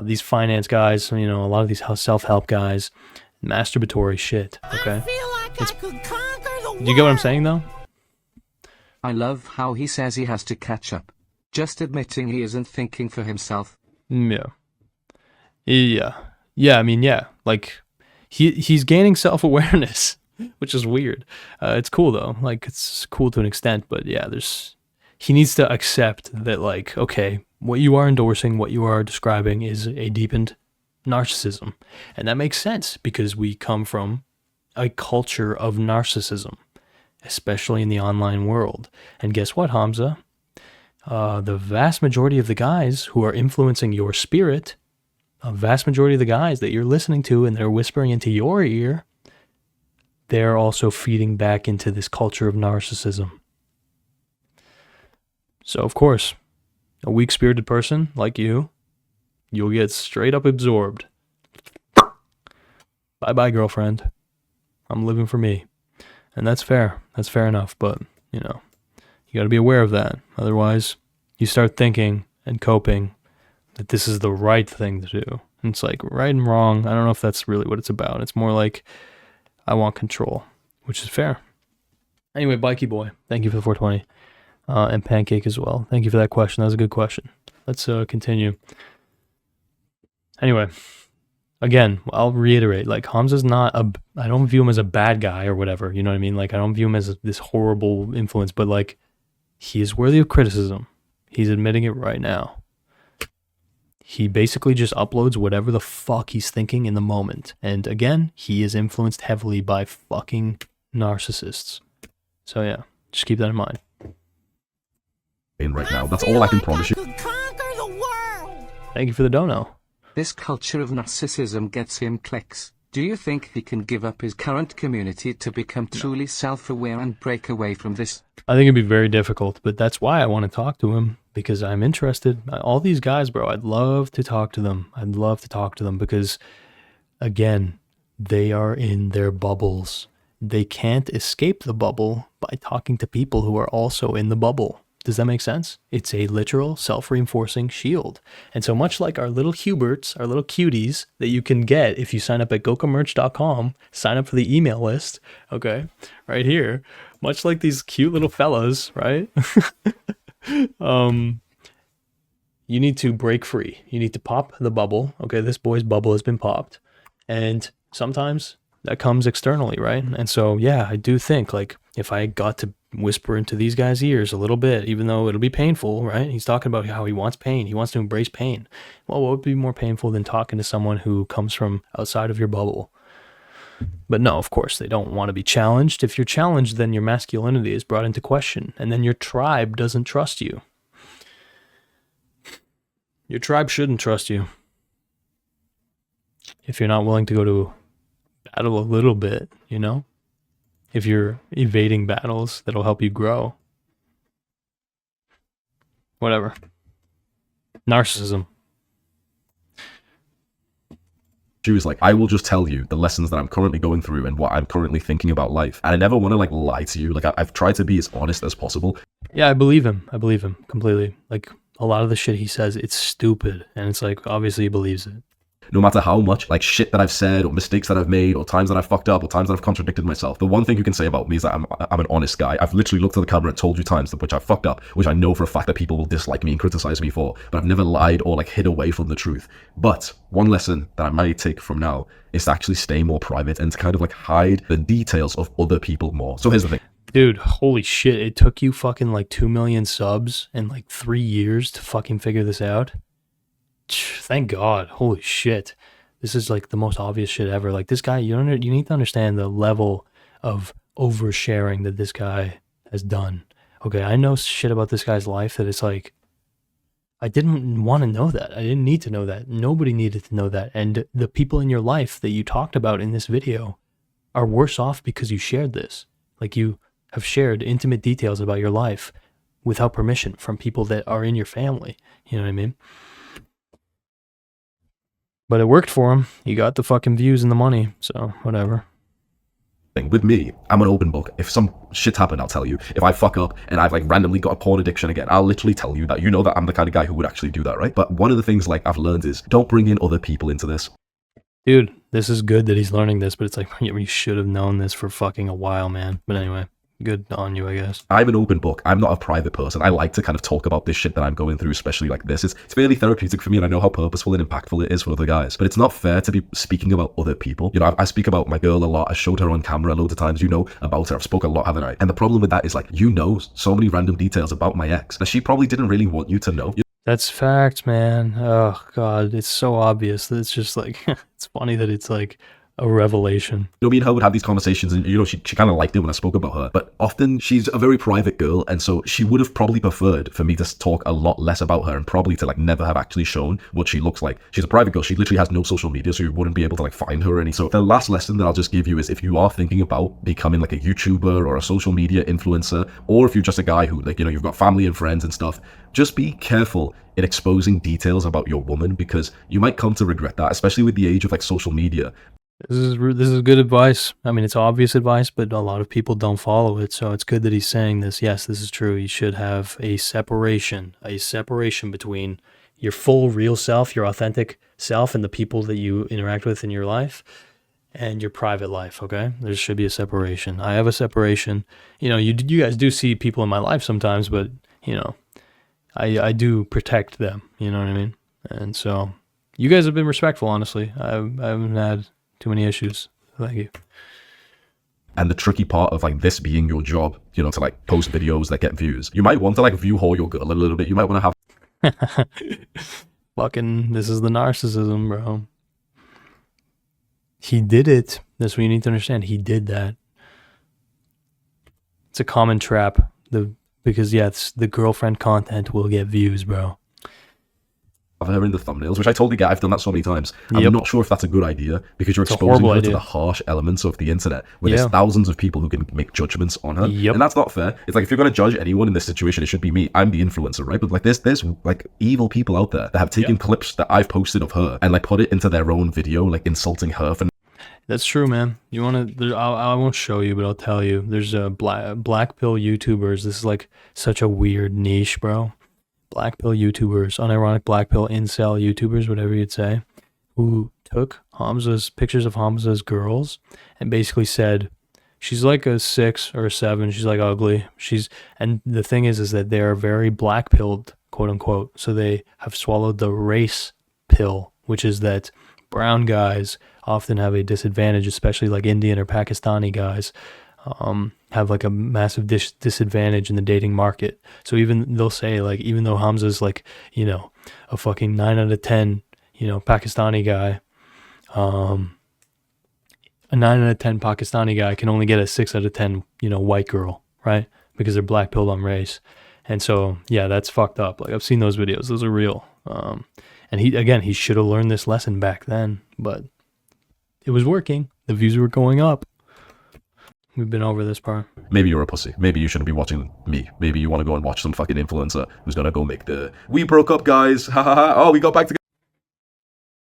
These finance guys, you know, a lot of these self-help guys, masturbatory shit, okay? Do you get what I'm saying, though? I love how he says he has to catch up. Just admitting he isn't thinking for himself. Yeah. I mean, yeah. Like, he's gaining self-awareness, which is weird. It's cool, though. Like, it's cool to an extent, but yeah, he needs to accept that, like, okay, what you are endorsing, what you are describing is a deepened narcissism. And that makes sense because we come from a culture of narcissism, especially in the online world. And guess what, Hamza? The vast majority of the guys who are influencing your spirit, a vast majority of the guys that you're listening to and they're whispering into your ear, they're also feeding back into this culture of narcissism. So, of course, a weak-spirited person like you'll get straight up absorbed. Bye-bye, girlfriend. I'm living for me. And that's fair. That's fair enough. But, you know, you got to be aware of that. Otherwise, you start thinking and coping that this is the right thing to do. And it's like, right and wrong, I don't know if that's really what it's about. It's more like, I want control, which is fair. Anyway, Bikey Boy, thank you for the 420. And Pancake as well. Thank you for that question. That was a good question. Let's continue. Anyway, again, I'll reiterate, like, Hamza's not I don't view him as a bad guy or whatever, you know what I mean? Like, I don't view him as this horrible influence, but, like, he is worthy of criticism. He's admitting it right now. He basically just uploads whatever the fuck he's thinking in the moment. And again, he is influenced heavily by fucking narcissists. So yeah, just keep that in mind. Right now, that's all I can promise you. Thank you for the dono. This culture of narcissism gets him clicks. Do you think he can give up his current community to become truly self-aware and break away from this? I think it'd be very difficult, but that's why I want to talk to him, because I'm interested. All these guys, bro, I'd love to talk to them. I'd love to talk to them because, again, they are in their bubbles. They can't escape the bubble by talking to people who are also in the bubble. Does that make sense? It's a literal self-reinforcing shield. And so much like our little Huberts, our little cuties that you can get if you sign up at gokamerch.com, sign up for the email list, okay, right here, much like these cute little fellas, right? You need to break free. You need to pop the bubble. Okay, this boy's bubble has been popped. And sometimes that comes externally, right? And so, yeah, I do think, like, if I got to whisper into these guys' ears a little bit, even though it'll be painful, right? He's talking about how he wants pain. He wants to embrace pain. Well, what would be more painful than talking to someone who comes from outside of your bubble? But no, of course, they don't want to be challenged. If you're challenged, then your masculinity is brought into question, and then your tribe doesn't trust you. Your tribe shouldn't trust you. If you're not willing to go to battle a little bit, you know? If you're evading battles that'll help you grow. Whatever. Narcissism. She was like, I will just tell you the lessons that I'm currently going through and what I'm currently thinking about life. And I never want to like lie to you. Like I've tried to be as honest as possible. Yeah, I believe him. I believe him completely. Like a lot of the shit he says, it's stupid. And it's like, obviously he believes it. No matter how much like shit that I've said or mistakes that I've made or times that I've fucked up or times that I've contradicted myself, the one thing you can say about me is that I'm an honest guy. I've literally looked at the camera and told you times which I fucked up, which I know for a fact that people will dislike me and criticize me for, but I've never lied or like hid away from the truth. But one lesson that I might take from now is to actually stay more private and to kind of like hide the details of other people more. So here's the thing. Dude, holy shit, it took you fucking like 2 million subs and like 3 years to fucking figure this out? Thank God. Holy shit. This is like the most obvious shit ever. Like this guy, you need to understand the level of oversharing that this guy has done. Okay, I know shit about this guy's life that it's like, I didn't want to know that. I didn't need to know that. Nobody needed to know that. And the people in your life that you talked about in this video are worse off because you shared this. Like you have shared intimate details about your life without permission from people that are in your family. You know what I mean? But it worked for him. He got the fucking views and the money, so whatever. With me, I'm an open book. If some shit happened, I'll tell you. If I fuck up and I've like randomly got a porn addiction again, I'll literally tell you that. You know that I'm the kind of guy who would actually do that, right? But one of the things like I've learned is don't bring in other people into this. Dude, this is good that he's learning this, but it's like, you should have known this for fucking a while, man. But anyway. Good on you, I guess. I'm an open book. I'm not a private person. I like to kind of talk about this shit that I'm going through, especially like this. It's fairly therapeutic for me, and I know how purposeful and impactful it is for other guys. But it's not fair to be speaking about other people. You know, I speak about my girl a lot. I showed her on camera loads of times. You know about her. I've spoken a lot, haven't I? And the problem with that is like, you know so many random details about my ex that she probably didn't really want you to know. That's fact, man. Oh, God. It's so obvious that it's just like, it's funny that it's like a revelation. You know, me and her would have these conversations, and you know, she kind of liked it when I spoke about her, but often she's a very private girl, and so she would have probably preferred for me to talk a lot less about her and probably to like never have actually shown what she looks like. She's a private girl. She literally has no social media, so you wouldn't be able to like find her or any. So the last lesson that I'll just give you is, if you are thinking about becoming like a YouTuber or a social media influencer, or if you're just a guy who like, you know, you've got family and friends and stuff, just be careful in exposing details about your woman, because you might come to regret that, especially with the age of like social media. This is good advice. I mean, it's obvious advice, but a lot of people don't follow it. So it's good that he's saying this. Yes, this is true. You should have a separation between your full real self, your authentic self, and the people that you interact with in your life, and your private life. Okay, there should be a separation. I have a separation. You know, you guys do see people in my life sometimes, but you know, I do protect them. You know what I mean? And so you guys have been respectful. Honestly, I haven't had too many issues. Thank you. And the tricky part of like this being your job, you know, to like post videos that get views, you might want to like view whore your girl a little bit. You might want to have fucking, this is the narcissism, bro. He did it. That's what you need to understand. He did that. It's a common trap. Because yes, the girlfriend content will get views, bro. Her in the thumbnails, which I totally get. I've done that so many times. I'm not sure if that's a good idea, because you're exposing her to the harsh elements of the internet, where there's thousands of people who can make judgments on her, and that's not fair. It's like, if you're going to judge anyone in this situation, it should be me. I'm the influencer, right? But like, there's like evil people out there that have taken clips that I've posted of her and like put it into their own video, like insulting her for. That's true, man. You want to? I won't show you, but I'll tell you. There's a black pill YouTubers. This is like such a weird niche, bro. Black pill YouTubers, unironic black pill incel YouTubers, whatever you'd say, who took pictures of Hamza's girls and basically said, she's like a 6 or a 7. She's like ugly. And the thing is that they're very black pilled, quote unquote. So they have swallowed the race pill, which is that brown guys often have a disadvantage, especially like Indian or Pakistani guys, have like a massive disadvantage in the dating market. So they'll say, like, even though Hamza's like, you know, a fucking 9 out of 10, you know, Pakistani guy, a 9 out of 10 Pakistani guy can only get a 6 out of 10, you know, white girl, right? Because they're black pilled on race. And so, yeah, that's fucked up. Like, I've seen those videos. Those are real. And he should have learned this lesson back then, but it was working. The views were going up. We've been over this part. Maybe you're a pussy. Maybe you shouldn't be watching me. Maybe you want to go and watch some fucking influencer who's gonna go make we broke up, guys. Ha ha ha. Oh, we got back together.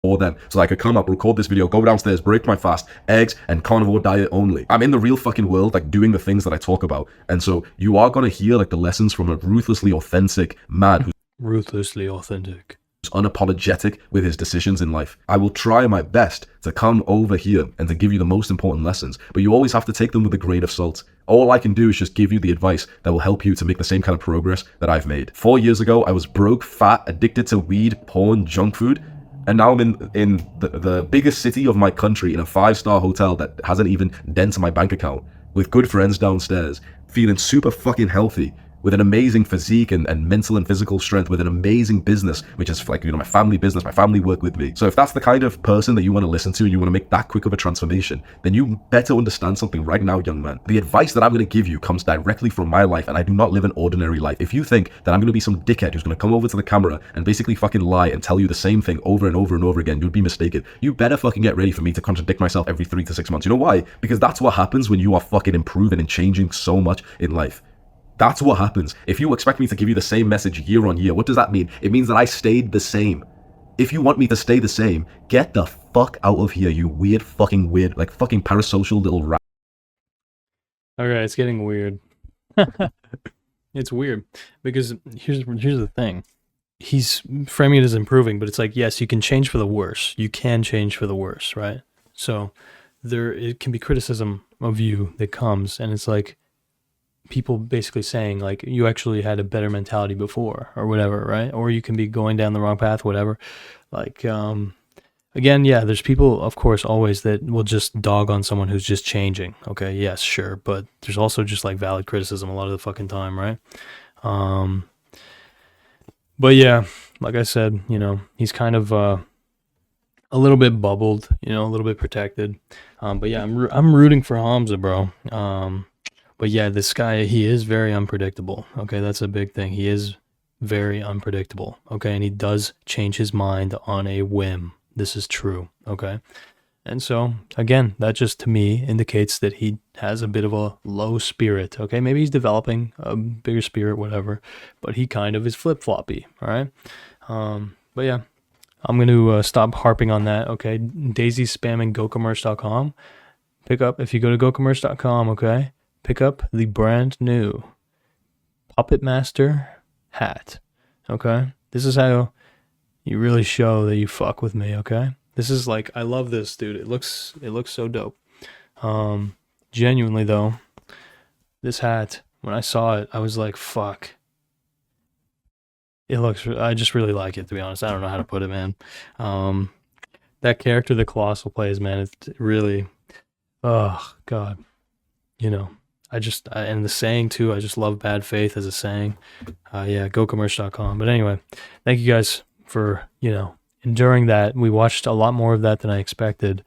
Or them. So I could come up, record this video, go downstairs, break my fast, eggs and carnivore diet only. I'm in the real fucking world, like doing the things that I talk about. And so you are gonna hear like the lessons from a ruthlessly authentic man who's ruthlessly authentic, unapologetic with his decisions in life. I will try my best to come over here and to give you the most important lessons, but you always have to take them with a grain of salt. All I can do is just give you the advice that will help you to make the same kind of progress that I've made. 4 years ago, I was broke, fat, addicted to weed, porn, junk food, and now I'm in the biggest city of my country in a 5-star hotel that hasn't even dent my bank account, with good friends downstairs, feeling super fucking healthy, with an amazing physique and mental and physical strength, with an amazing business, which is like, you know, my family business, my family work with me. So if that's the kind of person that you want to listen to and you want to make that quick of a transformation, then you better understand something right now, young man. The advice that I'm going to give you comes directly from my life, and I do not live an ordinary life. If you think that I'm going to be some dickhead who's going to come over to the camera and basically fucking lie and tell you the same thing over and over and over again, you'd be mistaken. You better fucking get ready for me to contradict myself every 3 to 6 months. You know why? Because that's what happens when you are fucking improving and changing so much in life. That's what happens. If you expect me to give you the same message year on year, what does that mean? It means that I stayed the same. If you want me to stay the same, get the fuck out of here, you weird, like fucking parasocial little rat. Okay, it's getting weird. It's weird because here's the thing. He's framing it as improving, but it's like, yes, you can change for the worse. You can change for the worse, right? So it can be criticism of you that comes, and it's like, people basically saying like, you actually had a better mentality before or whatever, right? Or you can be going down the wrong path, whatever. Like, again, yeah, there's people, of course, always that will just dog on someone who's just changing. Okay, yes, sure. But there's also just like valid criticism a lot of the fucking time, right? But yeah, like I said, you know, he's kind of a little bit bubbled, you know, a little bit protected. But yeah, I'm rooting for Hamza, bro. But yeah, this guy, he is very unpredictable. Okay, that's a big thing. He is very unpredictable. Okay, and he does change his mind on a whim. This is true. Okay, and so again, that just to me indicates that he has a bit of a low spirit. Okay, maybe he's developing a bigger spirit, whatever, but he kind of is flip-floppy. All right, but yeah, I'm going to stop harping on that. Okay, Daisy's spamming gocommerce.com. Pick up, if you go to gocommerce.com, okay, pick up the brand new Puppet Master hat, okay? This is how you really show that you fuck with me, okay? This is like, I love this, dude. It looks so dope. Genuinely though, this hat, when I saw it, I was like, fuck. I just really like it, to be honest. I don't know how to put it, man. That character that Colossal plays, man, it's really, oh God, you know. And the saying too, I just love bad faith as a saying. Yeah, gocommerce.com. But anyway, thank you guys for, you know, enduring that. We watched a lot more of that than I expected.